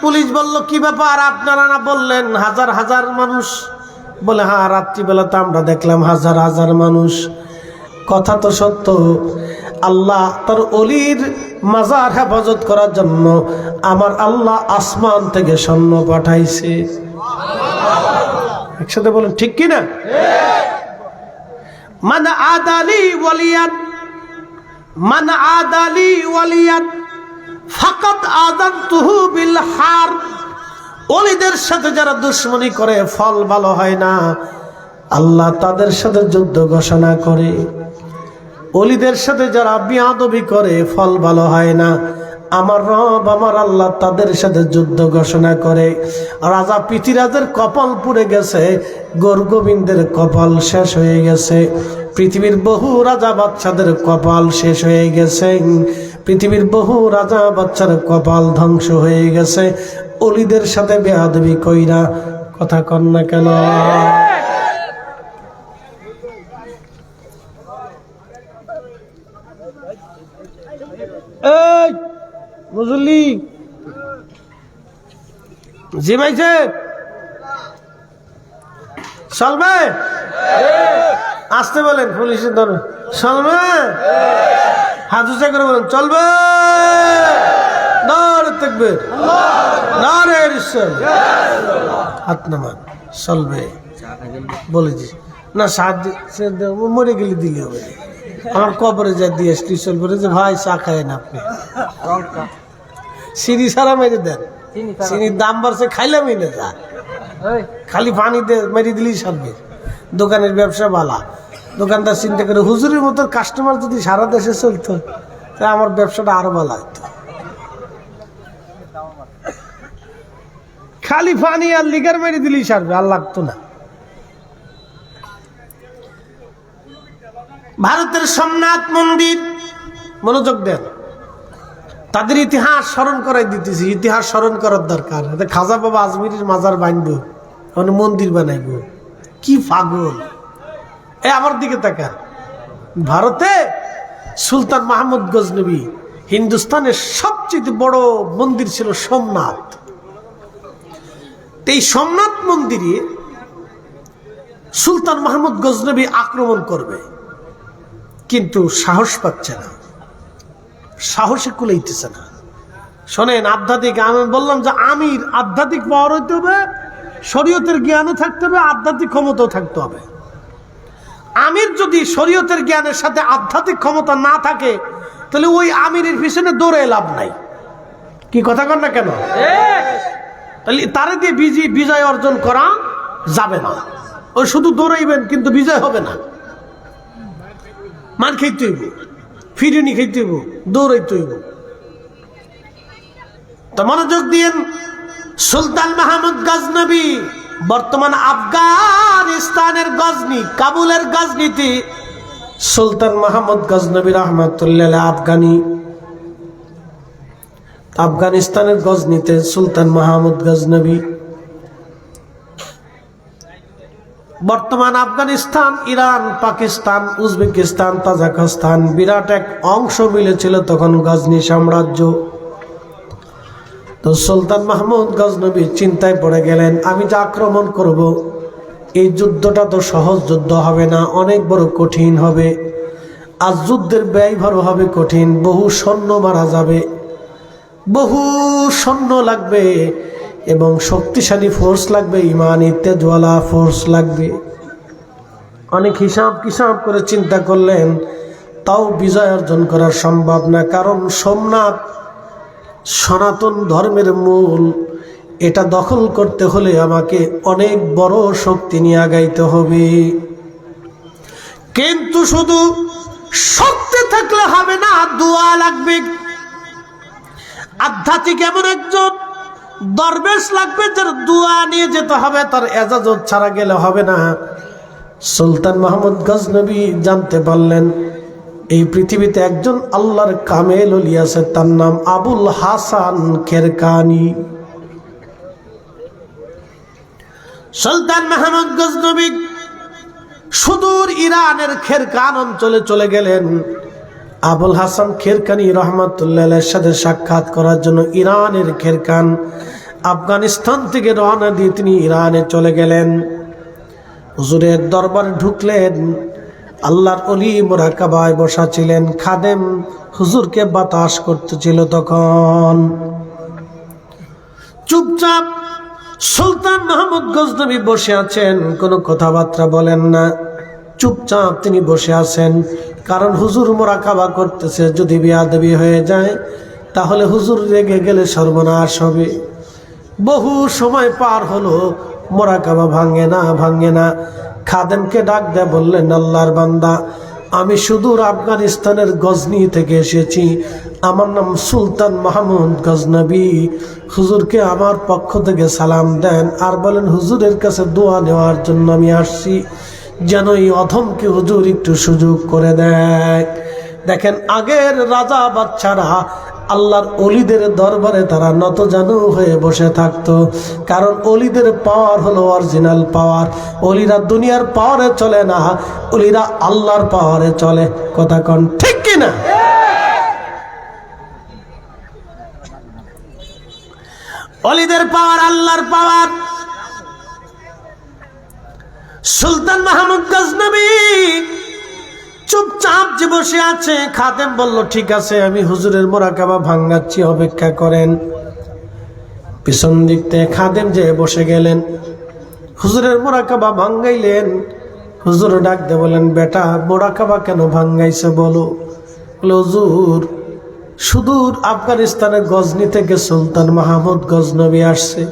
পুলিশ বলল কি ব্যাপার, আপনারা না বললেন হাজার হাজার মানুষ? বলে হ্যাঁ, রাত্রিবেলা তো আমরা দেখলাম হাজার হাজার মানুষ। কথা তো সত্য। আল্লাহ তার অলির মাজার হেফাজত করার জন্য আমার আল্লাহ আসমান থেকে সৈন্য পাঠাইছে। একসাথে বলেন ঠিক কিনা? মান আদালি ওয়ালিয়ান ফাকাত আযানতুহু বিল হার। ওলিদের সাথে যারা দুশমনি করে ফল ভালো হয় না, আল্লাহ তাদের সাথে যুদ্ধ ঘোষণা করে। ওলিদের সাথে যারা বিয়াদবি করে ফল ভালো হয় না, আমার রব আমার আল্লাহ তাদের সাথে যুদ্ধ ঘোষণা করে। রাজা পৃথ্বীরাজের কপাল পুড়ে গেছে, গৌরগোবিন্দের কপাল শেষ হয়ে গেছে, পৃথিবীর বহু রাজা বাচ্চাদের কপাল শেষ হয়ে গেছে, পৃথিবীর বহু রাজা বাচ্চার কপাল ধ্বংস হয়ে গেছে ওলিদের সাথে বেয়াদবি কইরা। কথা কন না কেন? এই বুঝলি জি ভাইছে চলবে আসতে বলেন পুলিশের ধরে চলবে হাত উঁচা করে বলেন চলবে নারে তাকবীর নারে রিসালাত হাত নামান চলবে বলেছি না সাহায্য মরে গেলে দিলে হবে আমার কবরে যা দিয়ে আসলি চলবে যে ভাই চা খায় না আপনি চিনি সারা মেরে দেন চিনির দাম বাড়ছে খাইলামই না যা খালি পানি দিয়ে মেরে দিলেই সারবে দোকানের ব্যবসা বালা দোকানদার চিন্তা করে হুজুরের মতো কাস্টমার যদি সারা দেশে চলতো তাহলে আমার ব্যবসাটা আরো ভালো হতো খালি পানি আর লিগার মেরে দিলেই সারবে আর লাগতো না ভারতের সোমনাথ মন্দির মনোযোগ দেন তাদের ইতিহাস স্মরণ করাই দিতেছি ইতিহাস স্মরণ করার দরকার খাজা বাবা আজমিরের মাজার বানবো মানে মন্দির বানাইবো কি পাগল আমার দিকে তাকান ভারতে সুলতান মাহমুদ গজনবী হিন্দুস্তানের সবচেয়ে বড় মন্দির ছিল সোমনাথ এই সোমনাথ মন্দিরে সুলতান মাহমুদ গজনবী আক্রমণ করবে কিন্তু সাহস পাচ্ছে না সাহসে কুলাইতেছে না শোনেন আধ্যাত্মিক আমি বললাম যে আমির আধ্যাত্মিক পাওয়ার হইতে হবে শরীয়তের জ্ঞানও থাকতে হবে আধ্যাত্মিক ক্ষমতাও থাকতে হবে আমির যদি শরীয়তের জ্ঞানের সাথে আধ্যাত্মিক ক্ষমতা না থাকে তাহলে ওই আমিরের পিছনে দৌড়ে লাভ নাই কি কথা কন না কেন তাহলে তারে দিয়ে বিজয় অর্জন করা যাবে না ওই শুধু দৌড়াইবেন কিন্তু বিজয় হবে না মান খাইতে হইব ফিরিনি খাইতে হইব দৌড়াইতে হইব তো মনোযোগ দিয়েন সুলতান মাহমুদ গজনবী বর্তমান আফগানিস্তানের গজনি কাবুলের গজনিতে সুলতান মাহমুদ গজনবী রহমাতুল্লাহ আফগানিস্তানের গজনিতে সুলতান মাহমুদ গজনবী বর্তমান Afghanistan Iran Pakistan Uzbekistan Tajikistan বিরাট এক অংশ মিলেছিল তখন গজনি সাম্রাজ্য তো সুলতান মাহমুদ গজনবী চিন্তায় পড়ে গেলেন আমি যে আক্রমণ করব এই যুদ্ধটা তো সহজ যুদ্ধ হবে না অনেক বড় কঠিন হবে আর যুদ্ধের ব্যয়ভার হবে কঠিন বহু সৈন্য মারা যাবে বহু সৈন্য লাগবে এবং শক্তিশালী ফোর্স লাগবে ইমানি তেজওয়ালা ফোর্স লাগবে অনেক হিসাব করে চিন্তা করলেন তাও বিজয় অর্জন করা সম্ভব না কারণ সোমনাথ সনাতন ধর্মের মূল এটা দখল করতে হলে আমাকে অনেক বড় শক্তি নিয়ে আগাইতে হবে কিন্তু শুধু শক্তি থাকলে হবে না দোয়া লাগবে আধ্যাত্মিক এমন একজন দরবেশ লাগবে যার দোয়া নিয়ে যেতে হবে তার এজাজত ছাড়া গেলে হবে না সুলতান মাহমুদ গজনবী জানতে পারলেন এই পৃথিবীতে একজন আল্লাহর কামেল ওলি আছে তার নাম আবুল হাসান খেরকানি সুলতান মাহমুদ গজনবী সুদূর ইরানের খেরকান অঞ্চলে চলে গেলেন আবুল হাসান খেরকানি রহমাতুল্লাহের সাথে সাক্ষাৎ করার জন্য ইরানের খেরকান আফগানিস্তান থেকে রওনা দিয়ে তিনি ইরানে চলে গেলেন হুজুরের দরবারে ঢুকলেন আল্লাহর ওলি মুরাকাবায় বসা ছিলেন খাদেম হুজুরকে বাতাস করতেছিল তখন চুপচাপ সুলতান মাহমুদ গজনবী বসে আছেন কোনো কথাবার্তা বলেন না চুপচাপ তিনি বসে আছেন কারণ হুজুর মুরাকাবা করতেছে যদি বেয়াদবি হয়ে যায় তাহলে হুজুর রেগে গেলে সর্বনাশ হবে বহু সময় পার হলো মুরাকাবা ভাঙে না খাদেমকে ডাক দেয় বললেন আল্লাহর বান্দা আমি সুদূর আফগানিস্তানের গজনি থেকে এসেছি আমার নাম সুলতান মাহমুদ গজনবী হুজুরকে আমার পক্ষ থেকে সালাম দেন আর বলেন হুজুরের কাছে দোয়া নেওয়ার জন্য আমি আসছি যেন এই অধমকে হুজুর একটু সুযোগ করে দেয় দেখেন আগের রাজা বাচ্চারা আল্লাহর অলিদের দরবারে তারা নতজানু হয়ে বসে থাকতো কারণ অলিদের পাওয়ার হলো অরিজিনাল পাওয়ার অলিরা দুনিয়ার পাওয়ারে চলে না অলিরা আল্লাহর পাওয়ারে চলে কথা কোন ঠিক কি কিনা? ওলিদের পাওয়ার, আল্লাহর পাওয়ার। সুলতান মাহমুদ গজনবী চুপচাপ যে বসে আছে, খাদেম বলল ঠিক আছে আমি হুজুরের মোরাকাবা ভাঙ্গাচ্ছি, অপেক্ষা করেন। পিছন দিক থেকে খাদেম যে বসে গেলেন, হুজুরের মোরাকাবা ভাঙ্গাইলেন। হুজুর ডাক দিয়ে বলেন, বেটা মোরাকাবা কেন ভাঙ্গাইছে বলো? বলে হুজুর সুদূর আফগানিস্তানের গজনি থেকে সুলতান মাহমুদ গজনবী আসছে,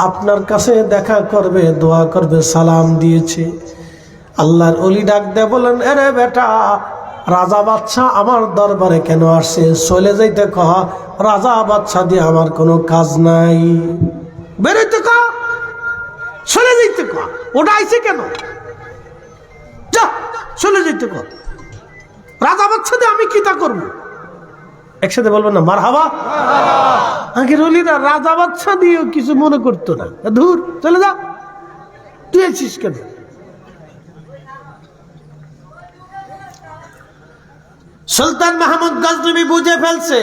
আপনার কাছে দেখা করবে, দোয়া করবে, সালাম দিয়েছে। আল্লাহর ওলি ডাক দেয় বলেন, আরে বেটা রাজা বাদশাহ আমার দরবারে কেন আসছে? চলে যাইতে কহ, রাজা বাদশাহ দিয়ে আমার কোনো কাজ নাই। বেরোইতে কহ, চলে যাইতে কহ, ওটা আইছে কেন? যা চলে যাইতে কহ, রাজা বাদশাহ দিয়ে আমি কি তা করবো? একসাথে বলবেন না মারহাবা? আগের ওলিরা রাজা বাদশাহ দিয়েও কিছু মনে করতো না, ধুর চলে যা, তুই আছিস কেন? সুলতান মাহমুদ গজনবী বুঝে ফেলছে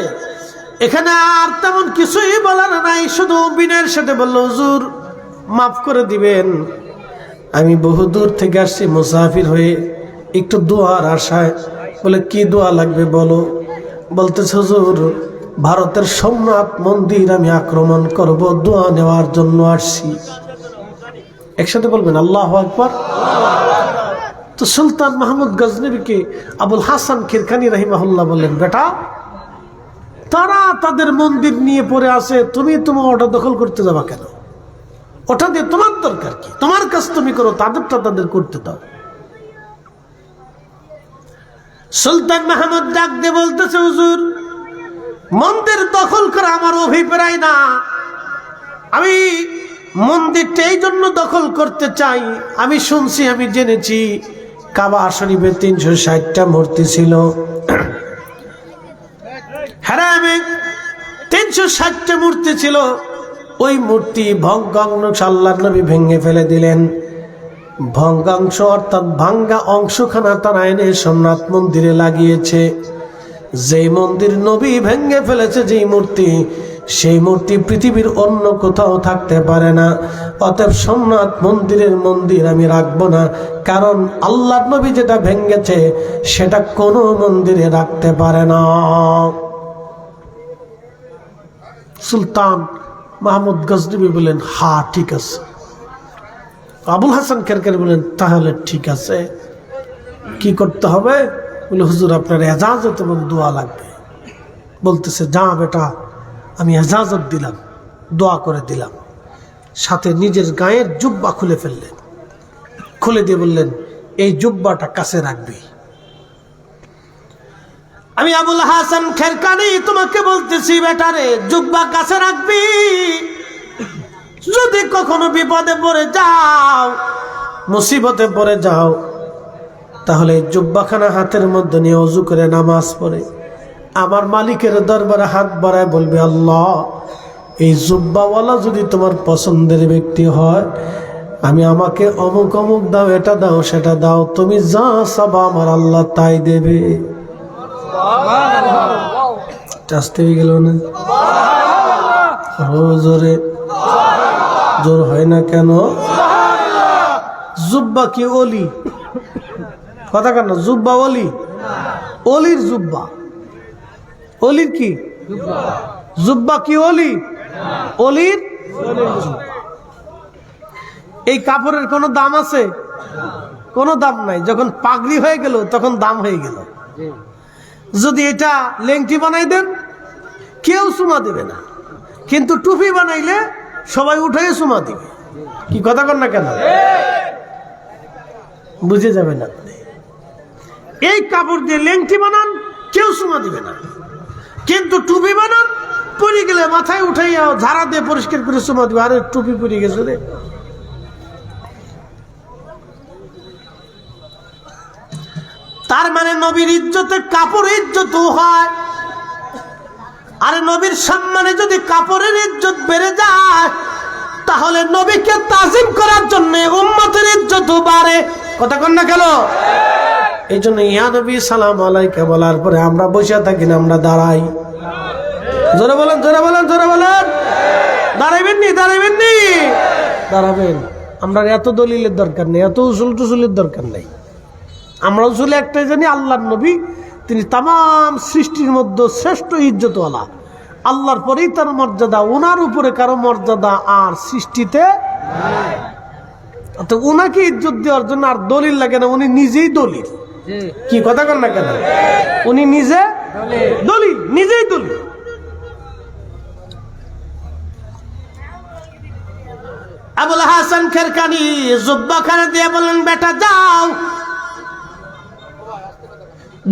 এখানে আর তেমন কিছুই বলার নাই, শুধু বিনয়ের সাথে বলল, হুজুর মাফ করে দিবেন, আমি বহু দূর থেকে আসছি মুসাফির হয়ে, একটু দোয়ার আশায়। বলে কি দোয়া লাগবে বলো? বলতেছে হুজুর ভারতের সোমনাথ মন্দির আমি আক্রমণ করব, দোয়া নেওয়ার জন্য আসছি। একসাথে বলবেন আল্লাহু আকবার। তো সুলতান মাহমুদ গজনবীকে আবুল হাসান কিরকানি রাহিমাহুল্লাহ বললেন, বেটা তারা তাদের মন্দির নিয়ে পড়ে আছে, তুমি তোমার ওটা দখল করতে যাবা কেন? ওটা দিয়ে তোমার দরকার কি? তোমার কাজ তুমি করো, তাদেরটা তাদের করতে দাও। সুলতান মাহমুদ ডাক দিয়ে বলতেছে, হুজুর মন্দির দখল করা আমার অভিপ্রায় না, আমি মন্দিরটা এই জন্য দখল করতে চাই, আমি শুনছি, আমি জেনেছি কাবা শরীফে 360টা মূর্তি ছিল। হ্যাঁ আমি 360টা মূর্তি ছিল, ওই মূর্তি ভঙ্গাংশ আল্লাহর নবী ভেঙে ফেলে দিলেন। ভঙ্গাংশ অর্থাৎ ভাঙ্গা অংশখানা তারা এনে সোমনাথ মন্দিরে লাগিয়েছে। যেই মন্দির নবী ভেঙে ফেলেছে, যেই মূর্তি, সেই মূর্তি পৃথিবীর অন্য কোথাও থাকতে পারে না। অতএব সোমনাথ মন্দিরের মন্দির আমি রাখবো না, কারণ আল্লাহর নবী যেটা ভেঙেছে সেটা কোনো মন্দিরে রাখতে পারে না। সুলতান মাহমুদ গজনবী বলেন, হ্যাঁ ঠিক আছে। আবুল হাসান কিরকানি বলেন, তাহলে ঠিক আছে, কি করতে হবে? বলে হুজুর আপনার এজাজত এবং দোয়া লাগবে। বলতেছে, যা বেটা আমি এজাজত দিলাম, দোয়া করে দিলাম। সাথে নিজের গায়ের জুব্বা খুলে ফেললেন, খুলে দিয়ে বললেন, এই জুব্বাটা কাছে রাখবি। আমি আবুল হাসান কিরকানি তোমাকে বলতেছি, বেটারে জুব্বা কাছে রাখবি, যদি কখনো বিপদে পড়ে যাও, মুসিবতে পড়ে যাও, তাহলে জুব্বাখানা হাতের মধ্যে নিয়ে ওযু করে নামাজ পড়ে আমার মালিকের দরবারে হাত বাড়ায় বলবে, আল্লাহ এই জুব্বাওয়ালা যদি তোমার পছন্দের ব্যক্তি হয়, আমি আমাকে অমুক অমুক দাও, এটা দাও, সেটা দাও, তুমি যা চাবা আমার আল্লাহ তাই দেবে। আসতে গেল না? জোরে জোর হয় না কেন? জুব্বা কি ওলি? কথা কেন? জুব্বা ওলি? ওলির জুব্বা, ওলির কি জুব্বা? কি ওলি? ওলির জুব্বা। এই কাপড়ের কোনো দাম আছে? কোনো দাম নাই। যখন পাগড়ি হয়ে গেল তখন দাম হয়ে গেল। যদি এটা লেংটি বানাই দেন কেউ চুমা দেবে না, কিন্তু টুপি বানাইলে সবাই উঠে চুমা দিবে। কি কথা কন না কেন? বুঝে যাবেন আপনি। এই কাপড় দিয়ে লেংটি বানান, কেউ চুমা দিবে না, কিন্তু টুপি বানান, পরে গেলে মাথায় উঠাইয়া ঝাড়া দিয়ে পরিষ্কার করে চুমা দিবে। আরে টুপি পরে গেছে রে। তার মানে নবীর ইজ্জতে কাপড় ইজ্জত হয়। আরে নবীর সম্মানে যদি কাপড়ের ইজ্জত বেড়ে যায়, তাহলে নবীকে তাজিম করার জন্য উম্মতের ইজ্জত বাড়ে। কথা কন না কেন? এই জন্য ইয়া নবী সালাম আলাইকা বলার পরে আমরা বসে থাকি না, আমরা দাঁড়াই। জোরে বলেন, জোরে বলেন, জোরে বলেন। দাঁড়াইবেন নি, দাঁড়াইবেন নি, দাঁড়াবেন। আমরা এত দলিলের দরকার নেই, এত উসুল টুসুলের দরকার নেই। আমরা উসুল একটাই জানি, আল্লাহর নবী তিনি তাম সৃষ্টির মধ্যে শ্রেষ্ঠ ইজ্জতওয়ালা, আল্লাহর পরেই তার মর্যাদা, ওনার উপরে কারো মর্যাদা আর সৃষ্টিতে। তো ওনাকে ইজ্জত দেওয়ার জন্য আর দলিল লাগে না, উনি নিজেই দলিল। কি কথা কন না কেন? উনি নিজে দলিল, নিজেই দলিল। আবুল হাসান খেরকানি জুব্বা খানা দিয়ে বলেন, বেটা যাও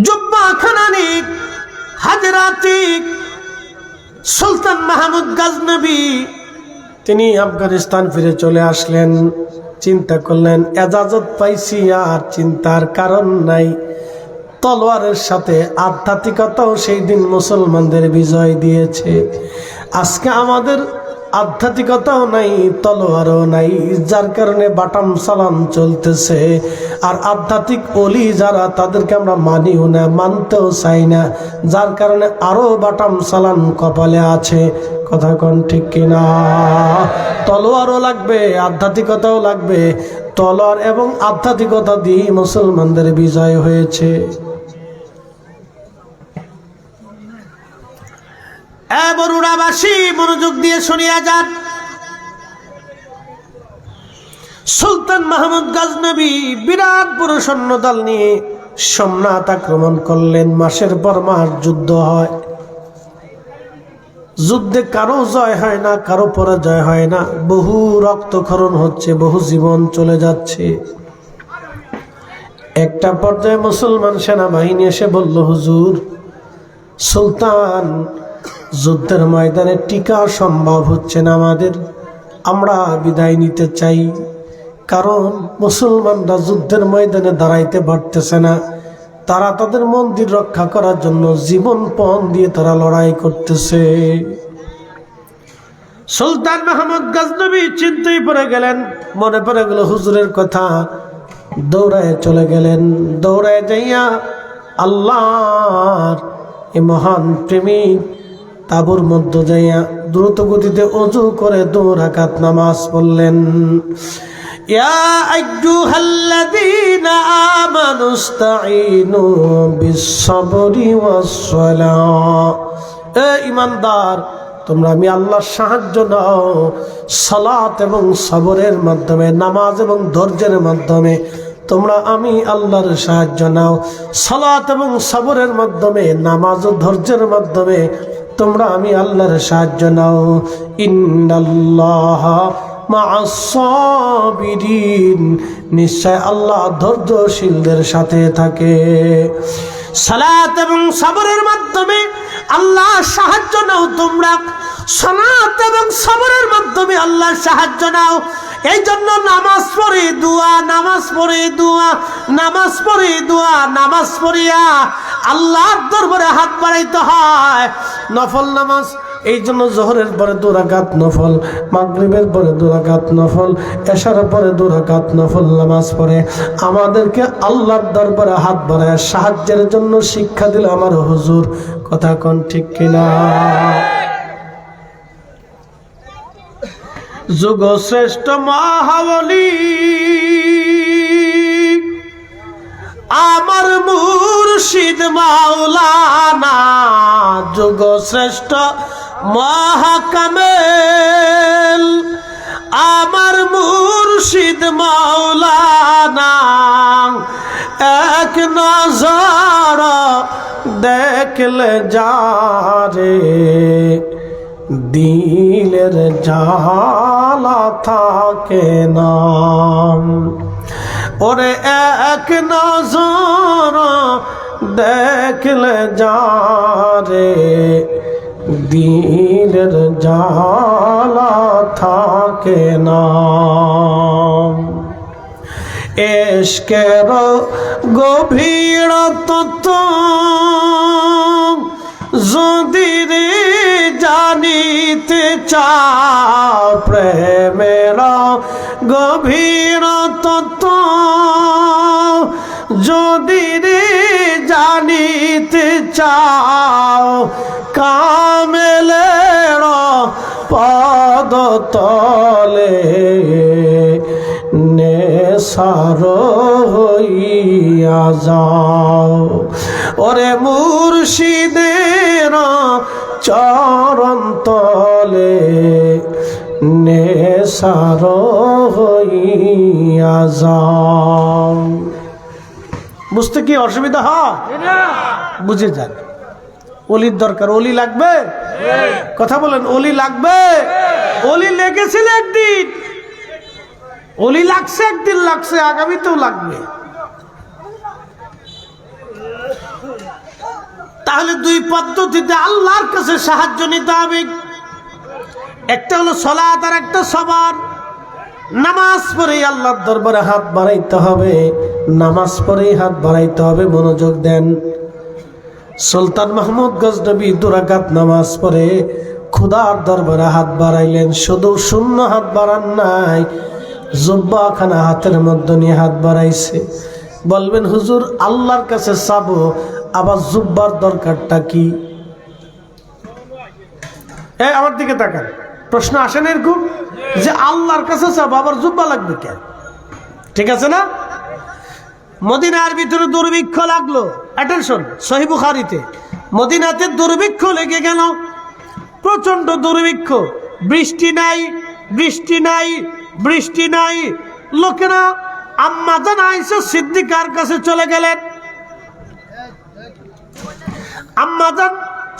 জুব্বা খানা নি হাজরাতি সুলতান মাহমুদ গজনবী তিনি আফগানিস্তান ফিরে চলে আসলেন। চিন্তা করলেন এজাজত পাইছি, আর চিন্তার কারণ নাই। তলোয়ারের সাথে আধ্যাত্মিকতাও সেই দিন মুসলমানদের বিজয় দিয়েছে। আজকে আমাদের আধ্যাত্মিকতাও নাই, তলোয়ারও নাই, যার কারণে বাটাম সালাম চলতেছে। আর আধ্যাত্মিক ওলি যারা, তাদেরকে আমরা মানিও না, মানতেও চাই না, যার কারণে আরো বাটাম সালাম কপালে আছে। কথা কোন ঠিক কিনা? তলোয়ারও লাগবে, আধ্যাত্মিকতাও লাগবে। তলোয়ার এবং আধ্যাত্মিকতা দিয়ে মুসলমানদের বিজয় হয়েছে। বরুড়াবাসী মনোযোগ দিয়ে শুনিয়া যান। সুলতান মাহমুদ গজনবী বিরাট বড় সৈন্যদল নিয়ে সোমনাথ আক্রমণ করলেন। মাসের পর মাস যুদ্ধ হয়, যুদ্ধে কারো জয় হয় না, কারো পরাজয় হয় না, বহু রক্তক্ষরণ হচ্ছে, বহু জীবন চলে যাচ্ছে। একটা পর্যায়ে মুসলমান সেনাবাহিনী এসে বলল, হুজুর, সুলতান যুদ্ধের ময়দানে টিকা সম্ভব হচ্ছে না আমাদের, আমরা বিদায় নিতে চাই। কারণ মুসলমানরা যুদ্ধের ময়দানে দাঁড়াইতে পারতেছে না, তারা তাদের মন্দির রক্ষা করার জন্য জীবনপণ দিয়ে তারা লড়াই করতেছে। সুলতান মাহমুদ গজনবী চিন্তায় পড়ে গেলেন, মনে পড়ে গেল হুজুরের কথা। দৌড়ায় চলে গেলেন, দৌড়ায় যাইয়া আল্লাহর এ মহান প্রেমিক তাবুর মধ্যে যাইয়া দ্রুত গতিতে ওযু করে 2 রাকাত নামাজ পড়লেন। ইয়া আইয়ুহাল্লাযীনা আমানুস্তাঈনু বিস-সাবরি ওয়াস-সালাহ, এ ঈমানদার, তোমরা আমি আল্লাহর সাহায্য নাও সালাত এবং সবরের মাধ্যমে, নামাজ এবং ধৈর্যের মাধ্যমে। তোমরা আমি আল্লাহর সাহায্য নাও সালাত এবং সবরের মাধ্যমে, নামাজ ও ধৈর্যের মাধ্যমে তোমরা আমি আল্লাহর সাহায্য নাও। ইন্নাল্লাহা মা'আস সাবিরিন, নিশ্চয় আল্লাহ ধৈর্যশীলদের সাথে থাকে। সালাত এবং সবরের মাধ্যমে আল্লাহর সাহায্য নাও তোমরা, সালাত এবং সবরের মাধ্যমে আল্লাহর সাহায্য নাও। এই জন্য নামাজ পড়ে দোয়া, নামাজ পড়ে দোয়া, নামাজ পড়ে দোয়া, নামাজ পড়িয়া আল্লাহর দরবারে হাত বাড়াইতে হয়। নফল নামাজ, এই জন্য জোহরের পরে 2 রাকাত নফল, মাগরিবের পরে 2 রাকাত নফল, এশার পরে 2 রাকাত নফল নামাজ পড়ে আমাদেরকে আল্লাহর দরবারে হাত বাড়ায় সাহায্যের জন্য শিক্ষা দিল আমার হুজুর। কথা কোন ঠিক কিনা? যুগ শ্রেষ্ঠ মহাবলী আমার মুর্শিদ মাওলানা, যুগ শ্রেষ্ঠ মহাকামেল আমার মুর্শিদ মাওলানা, এক নজর দেখলে যারে দিলের জ্বালা থাকে না। ওরে এক নজর দেখলে যারে দিলের জ্বালা থাকে না। ইশকের গভীরতা যদি রে জানিতে চাও, প্রেমের গভীরতা যদি রে জানিতে চাও কামেলের পদতলে নেশার হইয়া যাও ওরে মুর্শিদের চরণ তলে নেশার হইয়া যাও। বুঝতে কি অসুবিধা হয়? বুঝে যান। অলির দরকার, অলি লাগবে? কথা বলেন, অলি লাগবে? অলি লেগেছিল একদিন, অলি লাগছে একদিন, লাগছে আগামীতেও লাগবে। তাহলে দুই পদ্ধতিতে আল্লাহর কাছে সাহায্য নিতে হবে। একটা হলো সালাত আর একটা সবর। নামাজ পড়েই আল্লাহর দরবারে হাত বাড়াইতে হবে, নামাজ পড়েই হাত বাড়াইতে হবে। মনোযোগ দেন। সুলতান মাহমুদ গজনবী 2 রাকাত নামাজ পড়ে খোদার দরবারে হাত বাড়াইলেন। শুধু শূন্য হাত বাড়ান নাই, জুব্বাখানা হাতের মধ্যে নিয়ে হাত বাড়াইছে। বলবেন হুজুর আল্লাহর কাছে চাবো, আবার জুব্বার দরকারটা কি? আমার দিকে তাকান, প্রশ্ন আসে না এরকম যে আল্লাহর কাছে চাবো আবার জুব্বা লাগবে কেন? ঠিক আছে না? মদিনার ভিতরে দুর্ভিক্ষ লাগলো। অ্যাটেনশন, সহিহ বুখারীতে মদিনাতে দুর্ভিক্ষ লেগে গেল, প্রচন্ড দুর্ভিক্ষ। বৃষ্টি নাই, বৃষ্টি নাই, বৃষ্টি নাই। লোকেরা আম্মা জান আয়েশা সিদ্দিকার কাছে চলে গেলেন। আম্মা জান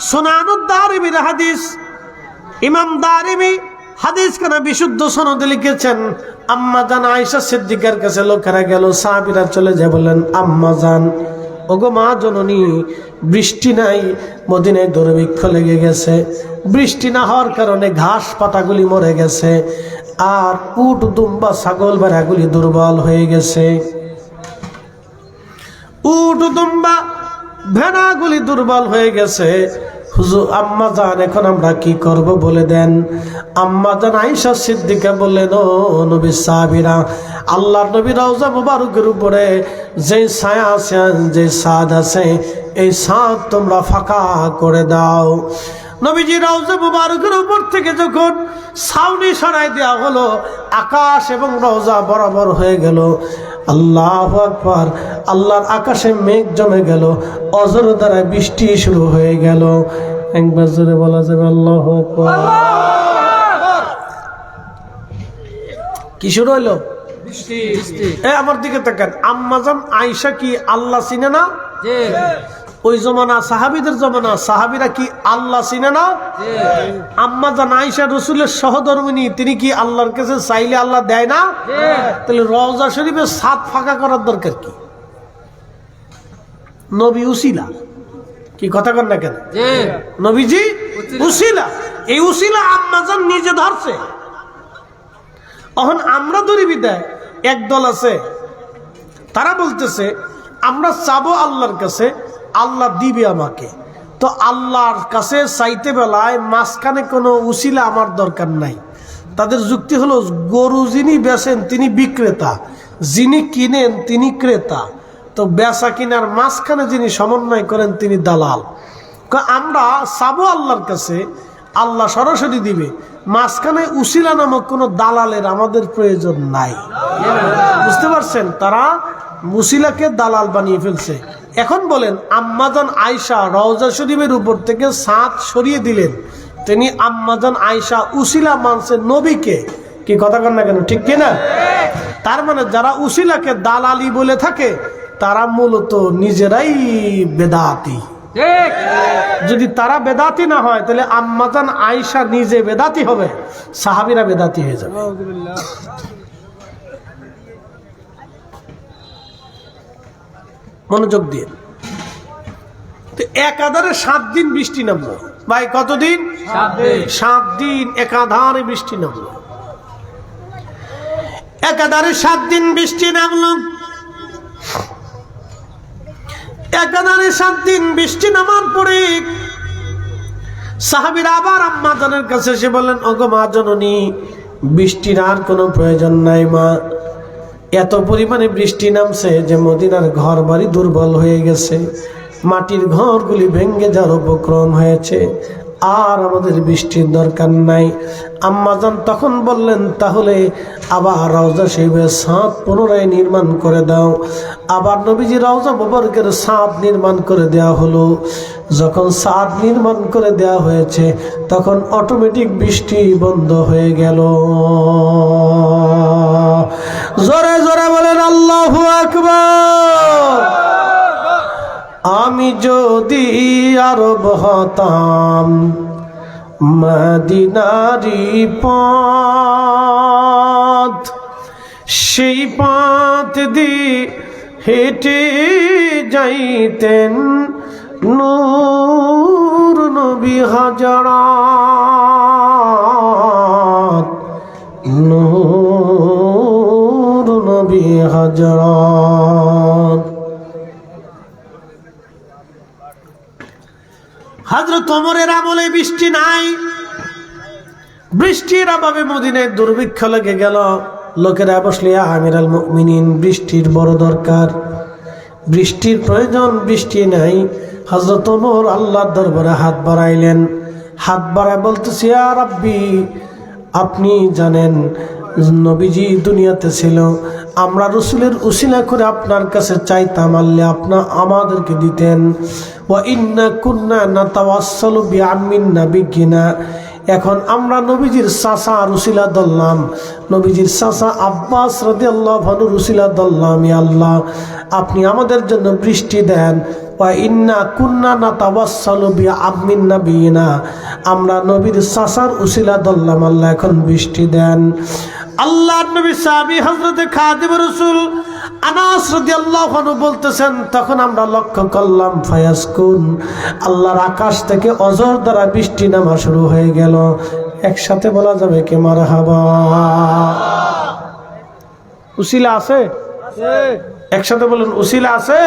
সুনানুদ দারিমির হাদিস, ইমাম দারিমি হাদিস কেন বিশুদ্ধ সনদে লিখেছেন, আম্মা জান আয়েশা সিদ্দিকার কাছে লোকেরা গেল। সাহাবীরা চলে যায়, বললেন আম্মা জান, ওগো মা জননী, বৃষ্টি নাই, মদিনায় দুর্ভিক্ষ লেগে গেছে। বৃষ্টি না হওয়ার কারণে ঘাস পাতাগুলি মরে গেছে, আর উট দুম্বা ছাগল ভেড়াগুলি দুর্বল হয়ে গেছে। উট দুম্বা ভেড়াগুলি দুর্বল হয়ে গেছে। হুজুর আম্মা জান, এখন আমরা কি করব বলে দেন। আম্মা জান আয়েশা সিদ্দিকা বললেন, ও নবী সাহাবীরা, আল্লাহর নবী রওজা মুবারকের উপরে যে ছায়া আছে, যে ছাদ আছে, এই ছাদ তোমরা ফাঁকা করে দাও। নবীজি রওজা মুবারকের উপর থেকে যখন ছাউনি সরাই দেওয়া হলো, আকাশ এবং রওজা বরাবর হয়ে গেল। আল্লাহু আকবার, আল্লাহর আকাশে মেঘ জমে গেল, অজর দ্বারা বৃষ্টি শুরু হয়ে গেল। একবার জোরে বলা যাবে আল্লাহু আকবার। কি শুরু হইলো? বৃষ্টি। আমার দিকে তাকান। আম্মা জান আয়েশা কি আল্লাহ চিনে না? ওই জমানা সাহাবীদের জমানা, সাহাবীরা কি আল্লাহ চিনে না? আম্মা জান আয়েশা রাসূলের সহধর্মিণী, তিনি কি আল্লাহর কাছে চাইলে আল্লাহ দেয় না? তাহলে রওজা শরীফের ছাদ ফাঁকা করার দরকার কি? নবী উসিলা, কি কথা কন না কেন? নবীজি উসিলা, এই উসিলা আম্মা জান নিজে ধরছে। এখন আমরা ধরি বিদায়, একদল আছে তারা বলতেছে আমরা চাবো আল্লাহর কাছে, আল্লাহ দিবে আমাকে। তো আল্লাহর কাছে চাইতে বেলায় মাঝখানে কোনো উসিলা আমার দরকার নাই। তাদের যুক্তি হলো, গরু যিনি বেচেন তিনি বিক্রেতা, যিনি কিনেন তিনি ক্রেতা, তো বেচা কিনার মাঝখানে যিনি সমন্বয় করেন তিনি দালাল। আমরা চাবো আল্লাহর কাছে, আল্লাহ সরাসরি দিবে, মাঝখানে উসিলা নামক কোনো দালালের আমাদের প্রয়োজন নাই। বুঝতে পারছেন? তারা উসিলাকে দালাল বানিয়ে ফেলছে। এখন বলেন, আম্মা জান আয়েশা রওজা শরীফের উপর থেকে ছাদ সরিয়ে দিলেন, তিনি আম্মা জান আয়েশা উসিলা মানছেন নবীকে। কি কথা কন না কেন? ঠিক কিনা? তার মানে যারা উসিলাকে দালালি বলে থাকে তারা মূলত নিজেরাই বেদাতি। যদি তারা বেদাতি না হয় তাহলে আম্মা জান আয়েশা নিজে বেদাতি হবে, সাহাবীরা বেদাতি হয়ে যাবে। মনোযোগ দিয়ে। একাধারে 7 দিন বৃষ্টি নামলো। ভাই কতদিন? 7 দিন একাধারে বৃষ্টি নামলো। একাধারে 7 দিন বৃষ্টি নামলো। একাধারে 7 দিন বৃষ্টি নামার পরে সাহাবীরা আবার আম্মা জানের কাছে এসে বললেন, ওগো মা জননী, বৃষ্টির আর কোনো প্রয়োজন নাই মা, এত পরিমাণে বৃষ্টি নামছে যে মদিনার ঘর বাড়ি দুর্বল হয়ে গেছে, মাটির ঘরগুলি ভেঙে যাওয়ার উপক্রম হয়েছে, আর আমাদের বৃষ্টির দরকার নাই। আম্মাজান তখন বললেন, তাহলে আবার রওজা শরীফের ছাদ পুনরায় নির্মাণ করে দাও। আবার নবীজি রওজা মুবারকের ছাদ নির্মাণ করে দেওয়া হলো। যখন ছাদ নির্মাণ করে দেওয়া হয়েছে তখন অটোমেটিক বৃষ্টি বন্ধ হয়ে গেল। জোরে জোরে বলেন আল্লাহু আকবার। আমি যদি আরব হতাম মদিনারি পথ, সেই পথ দিয়ে হেঁটে যাইতেন নূর নবী হাজারাত, নূর নবী হাজারাত। হযরত ওমরের আমলে বৃষ্টি নাই, বৃষ্টির অভাবে মদিনায় দুর্ভিক্ষ লেগে গেল। লোকেরা বসলে, আমিরুল মুমিনিন, বৃষ্টির বড় দরকার, বৃষ্টির প্রয়োজন, বৃষ্টি নাই। হযরত ওমর আল্লাহর দরবারে হাত বাড়াইলেন, হাত বাড়ায় বলতেছি, ইয়া রাব্বি, আপনি জানেন নবীজি দুনিয়াতে ছিল, আমরা রাসূলের উসিলা করে আপনার কাছে চাইতাম, আল্লাহ আপনি আমাদেরকে দিতেন। ওয়া ইন্না কুন্না নাতাওয়াসসালু বিআম্মিন নাবিয়িনা, এখন আমরা নবীজির চাচা রুসিলা ধরলাম, নবীজির চাচা আব্বাস রাদিয়াল্লাহু আনহু রুসিলা ধরলাম, ইয়া আল্লাহ আপনি আমাদের জন্য বৃষ্টি দেন। ওয়া ইন্না কুন্না নাতাওয়াসসালু বিআম্মিন নাবিয়িনা, আমরা নবীর চাচার উসিলা ধরলাম, আল্লাহ এখন বৃষ্টি দেন। আল্লাহর নবী সাহাবী হযরত খাদিম রাসূল আনাস রাদিয়াল্লাহু আনহু বলতেছেন, তখন আমরা লক্ষ্য করলাম ফায়াসকুন, আল্লাহর আকাশ থেকে অজর দ্বারা বৃষ্টি নামা শুরু হয়ে গেল। একসাথে বলা যাবে কি মারহাবা? উসিলা আছে? একসাথে বলেন উসিলা আছে?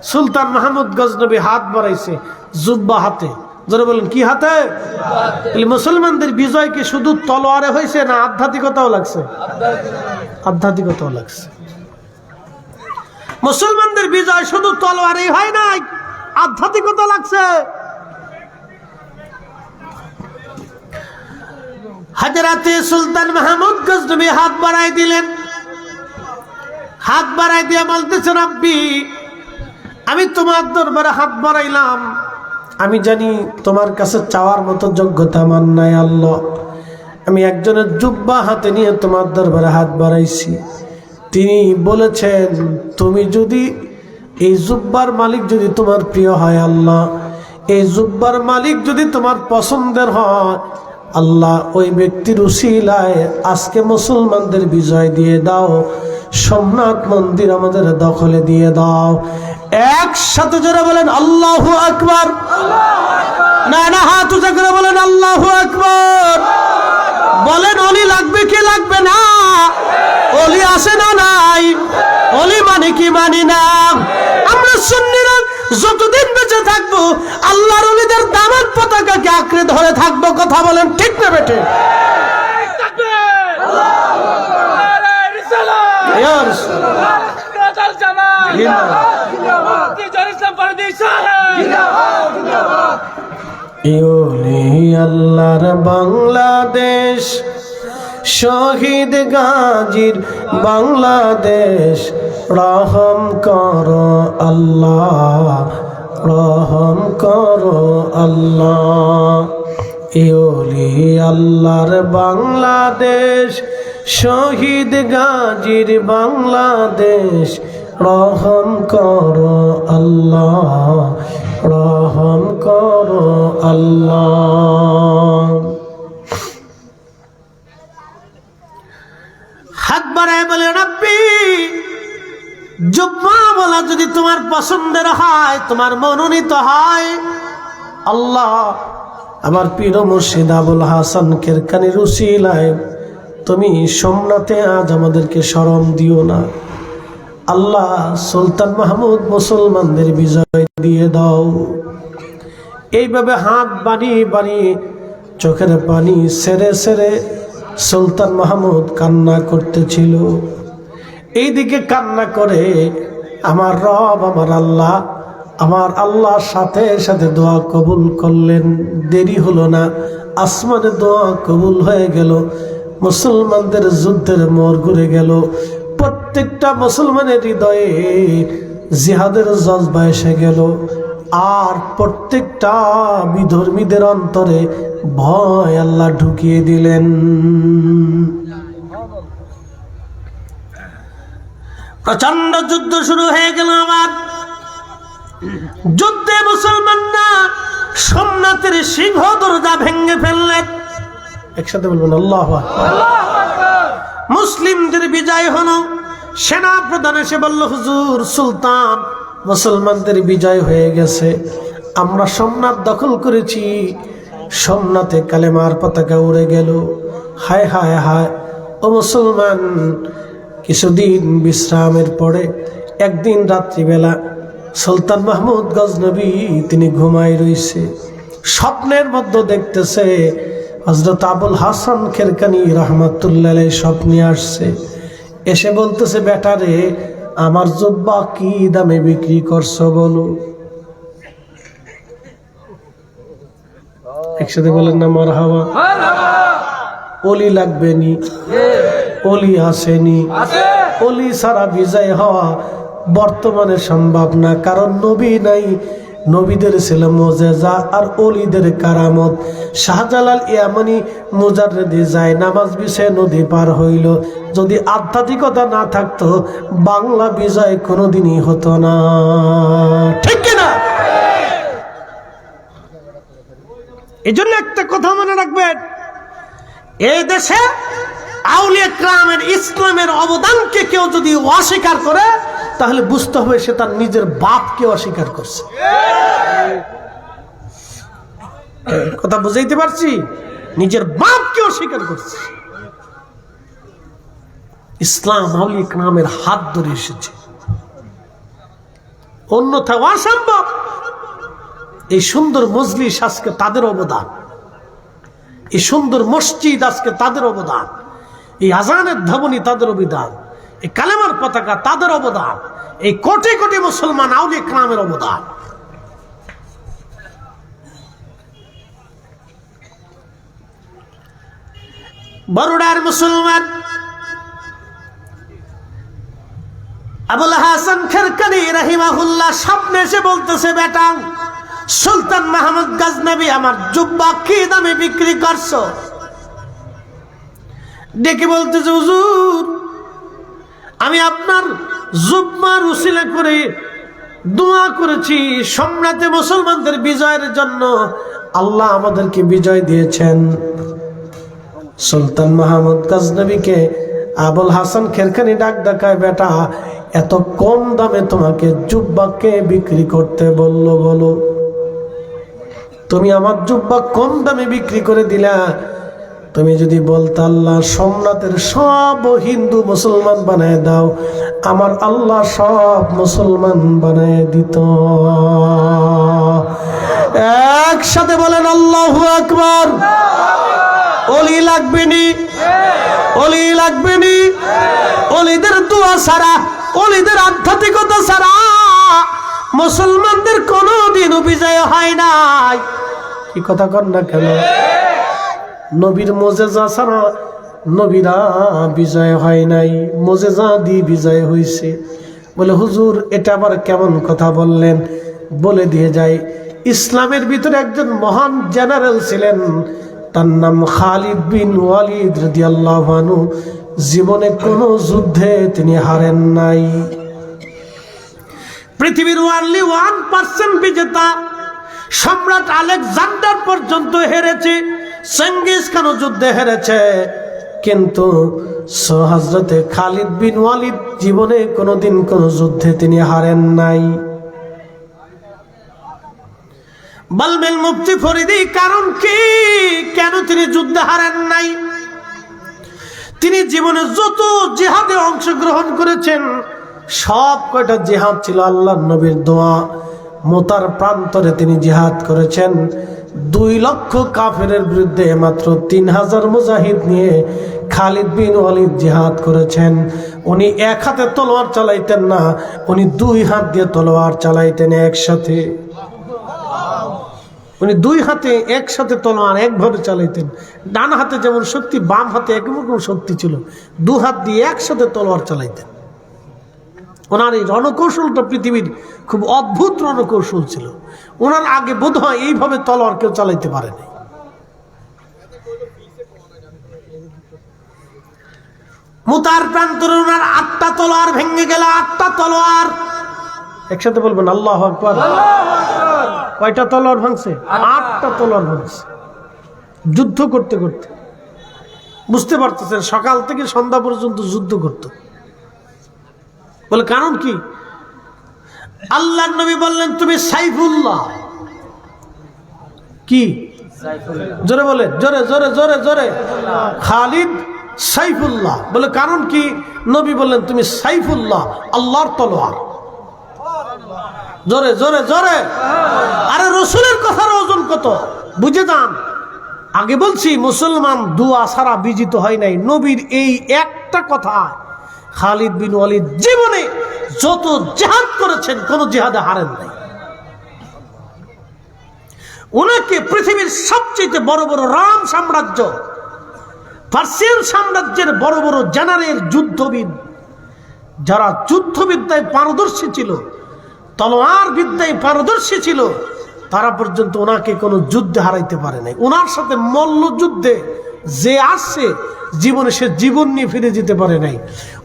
সুলতান মাহমুদ গজনবী হাত বাড়াইছে, জুব্বা হাতে। জোরে বলেন কি হাতে? মুসলমানদের বিজয় কি শুধু তলোয়ারে হয়েছে না আধ্যাত্মিকতাও লাগছে? আধ্যাত্মিকতাও লাগছে। মুসলমানদের বিজয় শুধু তলোয়ারেই হয় নাই, আধ্যাত্মিকতা লাগছে। হযরতে সুলতান মাহমুদ গজনবী হাত বাড়াই দিলেন, হাত বাড়াই দিয়ে বলতেছেন, রব্বি আমি তোমার দরবারে হাত বাড়াইলাম, আমি জানি তোমার কাছে চাওয়ার মতো যোগ্যতা আমার নাই আল্লাহ, আমি একজনের জুব্বা হাতে নিয়ে তোমার দরবারে হাত বাড়াইছি, তিনি বলেছেন তুমি যদি এই জুব্বার মালিক যদি তোমার প্রিয় হয় আল্লাহ, এই জুব্বার মালিক যদি তোমার পছন্দের হয় আল্লাহ, ওই ব্যক্তির উসিলায় আজকে মুসলমানদের বিজয় দিয়ে দাও, সোমনাথ মন্দির আমাদের দখলে দিয়ে দাও। একসাথে জোরে বলেন আল্লাহু আকবার। না না, হাত উঁচা করে বলেন আল্লাহু আকবার। বলেন অলি লাগবে কি লাগবে না? অলি আছে না নাই? অলি মানে কি মানি না? আমরা সুন্নিরা যতদিন বেঁচে থাকবো আল্লাহর ওলিদের দামাত পতাকাকে আঁকড়ে ধরে থাকবো। কথা বলেন ঠিক না বেটে? আল্লাহর বাংলাদেশ, শহীদ গাজীর বাংলাদেশ, রহম করো আল্লাহ, রহম করো আল্লাহ। ইওলি আল্লাহর বাংলাদেশ, শহীদ গাজীর বাংলাদেশ, রহম করো আল্লাহ, রহম করো আল্লাহ। হাত বাড়ায় বলে, রব্বি জুব্বা বলা যদি তোমার পছন্দের হয়, তোমার মনোনীত হয় আল্লাহ, আমার পীর মুর্শিদ আবুল হাসান কেরকানির উসিলায় তুমি সোমনাথে আজ আমাদেরকে শরম দিও না আল্লাহ, সুলতান মাহমুদ মুসলমানদের বিজয় দিয়ে দাও। এইভাবে হাত বাড়িয়ে বাড়িয়ে চোখের পানি সেরে সেরে সুলতান মাহমুদ কান্না করতেছিল। এইদিকে কান্না করে আমার রব আমার আল্লাহর সাথে সাথে দোয়া কবুল করলেন। দেরি হলো না, আসমানে দোয়া কবুল হয়ে গেল। মুসলমানদের যুদ্ধের মোড় ঘুরে গেল। প্রত্যেকটা মুসলমানের হৃদয়ে জিহাদের জজবা এসে গেল। আর প্রত্যেকটা বিধর্মীদের অন্তরে ভয় আল্লাহ ঢুকিয়ে দিলেন। প্রচন্ড যুদ্ধ শুরু হয়ে গেল। আবার যুদ্ধে মুসলমানরা সোমনাথের সিংহ দরজা ভেঙে ফেললেন। একসাথে বলবেন আল্লাহু আকবার। মুসলিমদের বিজয় হলো। সেনা প্রধান এসে বলল, হুজুর, সুলতান, মুসলমানদের বিজয় হয়ে গেছে, আমরা সোমনাথ দখল করেছি। সোমনাথে কালেমার পতাকা উড়ে গেল। হায় হায় হায়। ও মুসলমান, কিছুদিন বিশ্রামের পরে একদিন রাত্রিবেলা সুলতান মাহমুদ গজনবী তিনি ঘুমায় রইছে। স্বপ্নের মধ্যে দেখতেছে হযরত আবুল হাসান খেরকানি রাহমাতুল্লাহ আলাইহি স্বপ্নে আসছে। এসে বলতেছে, বেটারে, আমার জুব্বা কি দামে বিক্রি করছো বলো। একসাথে বলেন না মারহাবা। অলি লাগবে নি? অলি আসেনি। অলি সারা বিজয় হওয়া বর্তমানে সম্ভব না, কারণ নবী নাই। নবীদের ছিল মুজিজা আর অলিদের কারামত। শাহজালাল ইয়ামানি মুজাররিদে যায় নামাজ বিছে নদী পার হইল। যদি আধ্যাত্মিকতা না থাকতো বাংলা বিজয় কোনোদিনই হতো না। ঠিক কিনা? এই জন্য একটা কথা মনে রাখবেন, এই দেশে আউলিয়া কেরামের ইসলামের অবদানকে কেউ যদি অস্বীকার করে তাহলে বুঝতে হবে সে তার নিজের বাপকে অস্বীকার করছে। কথা বুঝাইতে পারছি? নিজের বাপকে অস্বীকার করছে। ইসলাম আউলিয়া কেরামের হাত ধরে এসেছে, অন্যথা অসম্ভব। এই সুন্দর মজলিস আজকে তাদের অবদান, এই সুন্দর মসজিদ আজকে তাদের অবদান, এই আজানের ধ্বনি তাদের অবদান, এই কালেমার পতাকা তাদের অবদান, এই কোটি কোটি মুসলমান আউলিয়া কেরামের অবদান। বরুড়ার মুসলমান আবুল হাসান খেরকানি রাহিমাহুল্লাহ স্বপ্নে এসে বলতেছে, বেটা, সুলতান মাহমুদ গজনবী আমার জুব্বা কি দামে বিক্রি করছো? ডেকে বলতেছে, হুজুর, আমি আপনার জুব্বার উসিলা করে দোয়া করেছি সোমনাথে মুসলমানদের বিজয়ের জন্য। আল্লাহ আমাদেরকে বিজয় দিয়েছেন। সুলতান মাহমুদ গজনবীকে আবুল হাসান খেরকানি ডাক ডাকায়, বেটা, এত কম দামে তোমাকে জুব্বাকে বিক্রি করতে বললো, বলো। তুমি আমার জুব্বা কম দামে বিক্রি করে দিলা। তুমি যদি বলতে আল্লাহ সোমনাথের সব হিন্দু মুসলমান বানায় দাও, আমার আল্লাহ সব মুসলমান বানায় দিত। একসাথে বলেন আল্লাহু আকবার। অলি লাগবে নি? অলি লাগবে নি? অলিদের দোয়া ছাড়া, অলিদের আধ্যাত্মিকতা ছাড়া মুসলমানদের কোনোদিনও বিজয় হয় নাই। কি কথা কর না কেন? নবীর মুজিজা ছাড়া নবীরা বিজয় হয় নাই, মুজিজা দিয়ে বিজয় হয়েছে। বলে, হুজুর, এটা আবার কেমন কথা বললেন? বলে দিয়ে যায়, ইসলামের ভিতরে একজন মহান জেনারেল ছিলেন, তার নাম খালিদ বিন ওয়ালিদ রাদিয়াল্লাহু আনহু। জীবনে কোনো যুদ্ধে তিনি হারেন নাই। পৃথিবীর অনলি 1% বিজেতা। সম্রাট আলেকজান্ডার পর্যন্ত হেরেছে, চেঙ্গিস খানও যুদ্ধে হেরেছে, কিন্তু হযরতে খালিদ বিন ওয়ালিদ জীবনে কোনোদিন কোনো যুদ্ধে তিনি হারেন নাই। বলবেন মুফতি ফরিদি, কারণ কি? কেন তিনি যুদ্ধে হারেন নাই? তিনি জীবনে যত জিহাদে অংশগ্রহণ করেছেন সব কয়টা জিহাদ ছিল আল্লাহর নবীর দোয়া। মোতার প্রান্তরে তিনি জিহাদ করেছেন, 2 লক্ষ কাফেরের বিরুদ্ধে মাত্র 3000 মুজাহিদ নিয়ে খালিদ বিন ওয়ালিদ জিহাদ করেছেন। উনি এক হাতে তলোয়ার চালাইতেন না, উনি 2 হাত দিয়ে তলোয়ার চালাইতেন একসাথে। উনি 2 হাতে একসাথে তলোয়ার একভাবে চালাইতেন। ডান হাতে যেমন শক্তি, বাম হাতে একরকম শক্তি ছিল। 2 হাত দিয়ে একসাথে তলোয়ার চালাইতেন। ওনার এই রণকৌশলটা পৃথিবীর খুব অদ্ভুত রণকৌশল ছিল। ওনার আগে বোধ হয় এইভাবে তলোয়ার কেউ চালাইতে পারেনি। মুতার প্রান্তরে ওনার 8টা তলোয়ার ভেঙে গেল। 8টা তলোয়ার একসাথে বলবেন আল্লাহু আকবার। কয়টা তলোয়ার ভাঙছে? 8টা তলোয়ার ভাঙছে। যুদ্ধ করতে করতে, বুঝতে পারতেছেন, সকাল থেকে সন্ধ্যা পর্যন্ত যুদ্ধ করত। বলে কারণ কি? আল্লাহর নবী বললেন তুমি সাইফুল্লাহ। কি? জোরে বলে, জোরে জোরে জোরে জোরে। খালিদ সাইফুল্লাহ। বলে কারণ কি? নবী বললেন তুমি সাইফুল্লাহ, আল্লাহর তলোয়ার। জোরে জোরে জোরে। আরে রসুলের কথার ওজন কত বুঝে যান। আগে বলছি মুসলমান দুয়া ছাড়া বিজিত হয় নাই। নবীর এই একটা কথা, খালিদ বিন ওয়ালিদ জীবনে যত জিহাদ করেছেন কোন জিহাদে হারেন নাই। ওনাকে পৃথিবীর সবচেয়ে বড় বড় রাম সাম্রাজ্য, পার্সিয়ান সাম্রাজ্যের বড় বড় জেনারেল যুদ্ধবিদ, যারা যুদ্ধবিদ্যায় পারদর্শী ছিল, তলোয়ার বিদ্যায় পারদর্শী ছিল, তারা পর্যন্ত ওনাকে কোনো যুদ্ধে হারাইতে পারে নাই। ওনার সাথে মল্লযুদ্ধে যে আসছে জীবনে সে জীবন নিয়ে ফিরে যেতে পারে নাই।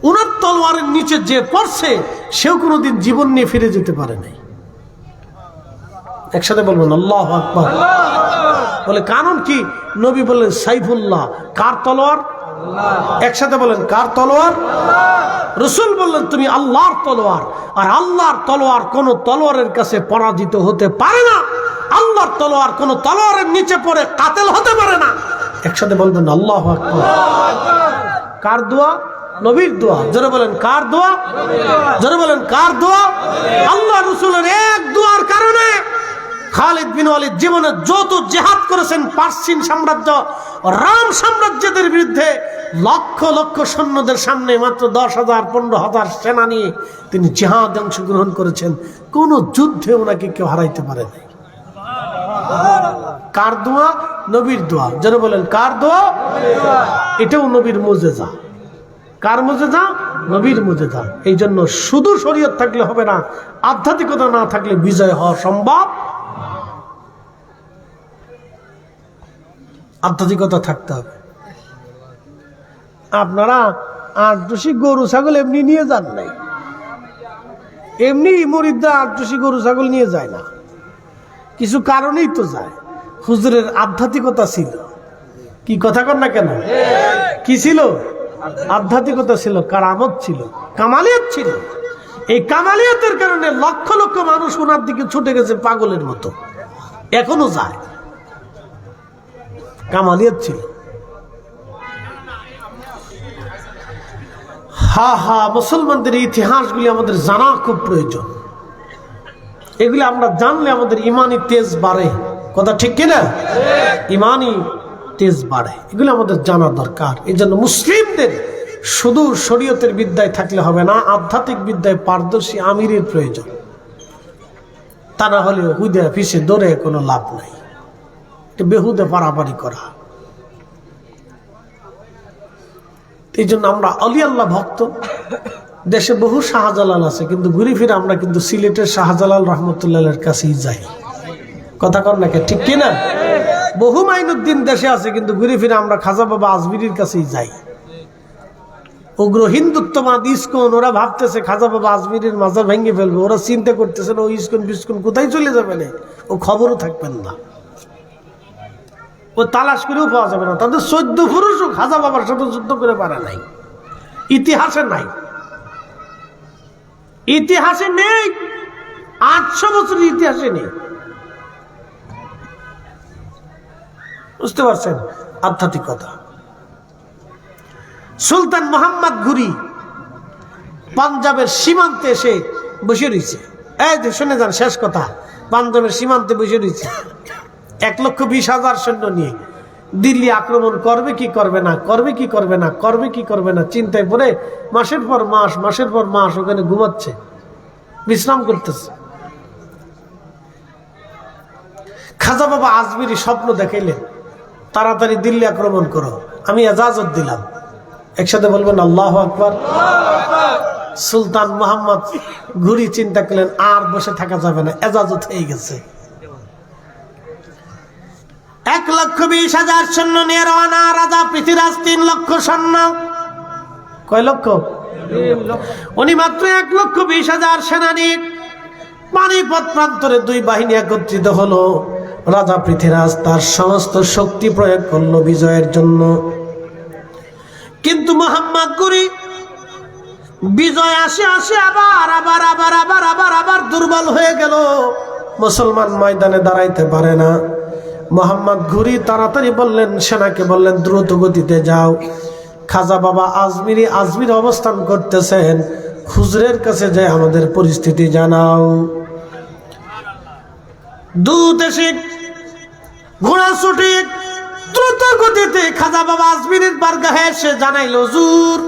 ওনার তলোয়ারের নিচে যে পড়ছে সেও কোনোদিন জীবন নিয়ে ফিরে যেতে পারে নাই। একসাথে বলবেন আল্লাহু আকবার। বলে কারণ কি? নবী বললেন সাইফুল্লাহ, কার তলোয়ার? একসাথে বলেন কার তলোয়ার? রসুল বললেন তুমি আল্লাহর তলোয়ার। আর আল্লাহর তলোয়ার কোন তলোয়ারের কাছে পরাজিত হতে পারে না। আল্লাহর তলোয়ার কোন তলোয়ারের নিচে পড়ে কাতেল হতে পারে না। একসাথে বলবেন আল্লাহু আকবার। কার দোয়া? নবীর দোয়া। জোরে বলেন কার দোয়া? জোরে বলেন কার দোয়া? আল্লাহ রসুলের এক দোয়ার কারণে খালিদ বিন ওয়ালিদ জীবনে যত জিহাদ করেছেন পার্সিয়ান সাম্রাজ্য, রাম সাম্রাজ্যদের বিরুদ্ধে, লক্ষ লক্ষ সৈন্যদের সামনে মাত্র 10,000 15,000 সেনা নিয়ে তিনি জিহাদে অংশগ্রহণ করেছেন। কোন যুদ্ধে ওনাকে কেউ হারাইতে পারে নাই। কার দোয়া? নবীর দোয়া। যারা বলেন কার দোয়া? এটাও নবীর মুজিজা। কার মুজিজা? নবীর মুজিজা। এই জন্য শুধু শরীয়ত থাকলে হবে না, আধ্যাত্মিকতা না থাকলে বিজয় হওয়া সম্ভব। আধ্যাত্মিকতা থাকতে হবে। আপনারা 8 গরু ছাগল এমনি নিয়ে যান নাই। এমনি মুরিদরা 8 গরু ছাগল নিয়ে যায় না, কিছু কারণেই তো যায়। হুজুরের আধ্যাত্মিকতা ছিল। কি কথা কর না কেন? কি ছিল? আধ্যাত্মিকতা ছিল, কারামত ছিল, কামালিয়াত ছিল। এই কামালিয়াতের কারণে লক্ষ লক্ষ মানুষ ওনার দিকে ছুটে গেছে পাগলের মতো, এখনো যায়। কামালিয়াত ছিল। মুসলমানদের ইতিহাসগুলি আমাদের জানা খুব প্রয়োজন। এগুলি আমরা জানলে আমাদের ইমানি তেজ বাড়ে। কথা ঠিক কিনা? ইমানি তেজ বাড়ে, এগুলি আমাদের জানা দরকার। এই জন্য মুসলিমদের শুধু শরীয়তের বিদ্যায় থাকলে হবে না, আধ্যাত্মিক বিদ্যায় পারদর্শী আমিরের প্রয়োজন। তা না হলে হুদে ফিসে দৌড়ে কোনো লাভ নাই, বেহুদে পারাপারি করা। এই জন্য আমরা আলি আল্লাহ ভক্ত। দেশে বহু শাহজালাল আছে, কিন্তু ঘুরে ফিরে আমরা কিন্তু সিলেটের শাহজালাল রহমতুল্লাহের কাছেই যাই। কথা কর নাকি ঠিক কিনা? বহু মাইনুদ্দিন দেশে আছে, কিন্তু ঘুরে ফিরে আমরা খাজা বাবা আজমিরির কাছেই যাই। উগ্র হিন্দুত্ববাদ ইস্কন, ওরা ভাবতেছে খাজা বাবা আজমিরের মাজার ভেঙে ফেলবে। ওরা চিন্তা করতেছে না ও ইস্কন বিস্কন কোথায় চলে যাবে না, ও খবরও থাকবেন না, ও তালাশ করেও পাওয়া যাবে না। তাদের 14 পুরুষও খাজা বাবার সাথে যুদ্ধ করে পারে নাই, ইতিহাসে নাই, ইতিহাসে নেই, 800 বছরের ইতিহাসে নেই। বুঝতে পারছেন আধ্যাত্মিকতা? সুলতান মোহাম্মদ ঘুরি পাঞ্জাবের সীমান্তে এসে বসে রয়েছে। এই যে শুনে যান শেষ কথা, পাঞ্জাবের সীমান্তে বসে রয়েছে। 1,20,000 সৈন্য নিয়ে দিল্লি আক্রমণ করবে কি করবে না, করবে কি করবে না, করবে কি করবে না চিন্তায় পড়ে মাসের পর মাস ওখানে ঘুমাচ্ছে, বিশ্রাম করতেছে। খাজা বাবা আজমিরি স্বপ্ন দেখাইলেন, তাড়াতাড়ি দিল্লি আক্রমণ করো, আমি এজাজত দিলাম। একসাথে বলবেন আল্লাহু আকবার। সুলতান মোহাম্মদ ঘুরি চিন্তা করলেন, আর বসে থাকা যাবে না, এজাজত হয়ে গেছে। 1,20,000 সৈন্য নিয়ে রওনা। রাজা পৃথ্বীরাজ 3 লক্ষ সৈন্য। কয় লক্ষ? উনি মাত্র 1,20,000 সেনানী। পানিপথ প্রান্তরে 2 বাহিনী একত্রিত হলো। রাজা পৃথ্বীরাজ তার সমস্ত শক্তি প্রয়োগ করলো বিজয়ের জন্য, কিন্তু মোহাম্মদ ঘুরি বিজয় আসে আবার দুর্বল হয়ে গেল। মুসলমান ময়দানে দাঁড়াইতে পারে না। মোহাম্মদ ঘুরি তাড়াতাড়ি বললেন, সেনাকে বললেন দ্রুত গতিতে যাও। খাজা বাবা আজমির অবস্থান করতেছেন, হুজুরের কাছে যায় আমাদের পরিস্থিতি জানাও। দূত এসে ঘোড়া ছুটি দ্রুত গতিতে খাজা বাবা আজমিরের বারগাহে এসে জানাইল, হুজুর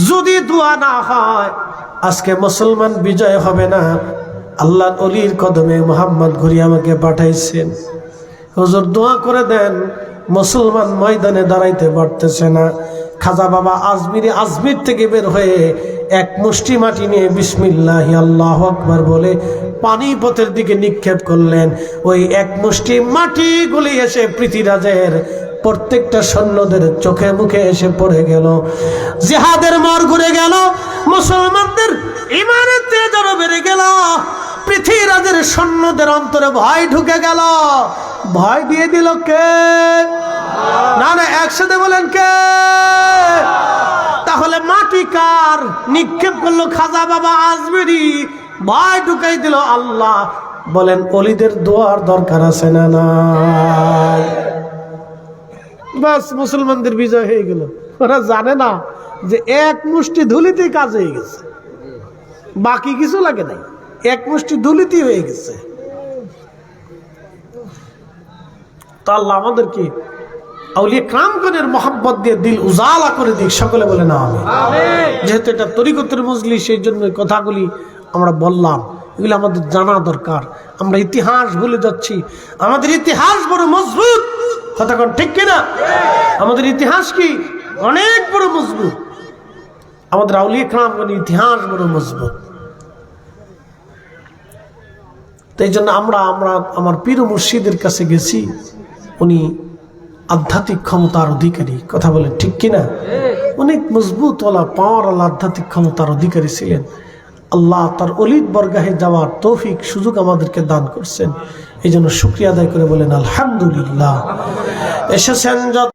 যদি দোয়া না হয় আজকে মুসলমান বিজয় হবে না। আল্লাহর ওলির কদমে মোহাম্মদ ঘুরি আমাকে পাঠাইছেন, হুজুর দোয়া করে দেন, মুসলমান ময়দানে দাঁড়াইতে পারতেছে না। খাজা বাবা আজমির থেকে বের হয়ে 1 মুষ্টি মাটি নিয়ে বিসমিল্লাহি আল্লাহু আকবার বলে পানিপথের দিকে নিক্ষেপ করলেন। ওই 1 মুষ্টি মাটি গুলি এসে পৃথ্বীরাজের প্রত্যেকটা সৈন্যদের চোখে মুখে এসে পড়ে গেল। জিহাদের মোড় ঘুরে গেল, মুসলমানদের ঈমানের তেজ আরো বেড়ে গেল। পৃথ্বীরাজের সৈন্যদের অন্তরে ভয় ঢুকে গেল। ভয় দিয়ে দিল কে? না একসাথে বলেন কে? তাহলে মাটি কার? নিক্ষেপ করলো খাজা বাবা আজমিরি, ভয় ঢুকাই দিল আল্লাহ। বলেন ওলিদের দোয়ার দরকার আছে না নাই? বাস মুসলমানদের বিজয় হয়ে গেল। ওরা জানে না যে 1 মুষ্টি ধুলিতেই কাজ হয়ে গেছে, বাকি কিছু লাগে নাই, 1 মুষ্টি ধুলিতেই হয়ে গেছে। তো আল্লাহ আমাদেরকে আউলিয়া কিরামগণের মহব্বত দিয়ে দিল উজালা করে দিক। সকলে বলে না আমিন। যেহেতু এটা তরিকতের মজলিস, সেই জন্য কথাগুলি আমরা বললাম, এগুলো আমাদের জানা দরকার। আমরা ইতিহাস ভুলে যাচ্ছি। আমাদের ইতিহাস বড় মজবুত, কথা কোন ঠিক কিনা? আমাদের ইতিহাস কি অনেক বড় মজবুত। আমাদের আউলিয়া কিরামগণের ইতিহাস বড় মজবুত। তাই জন্য আমরা আমার পীর মুর্শিদের কাছে গেছি, উনি আধ্যাত্মিক ক্ষমতার অধিকারী। কথা বলেন ঠিক কিনা? অনেক মজবুত ওলা পাওয়ার আল্লাহ আধ্যাত্মিক ক্ষমতার অধিকারী ছিলেন। আল্লাহ তার অলিদ বরগাহে যাওয়ার তৌফিক সুযোগ আমাদেরকে দান করছেন। এই জন্য শুকরিয়া আদায় করে বলেন আলহামদুলিল্লাহ। এসেছেন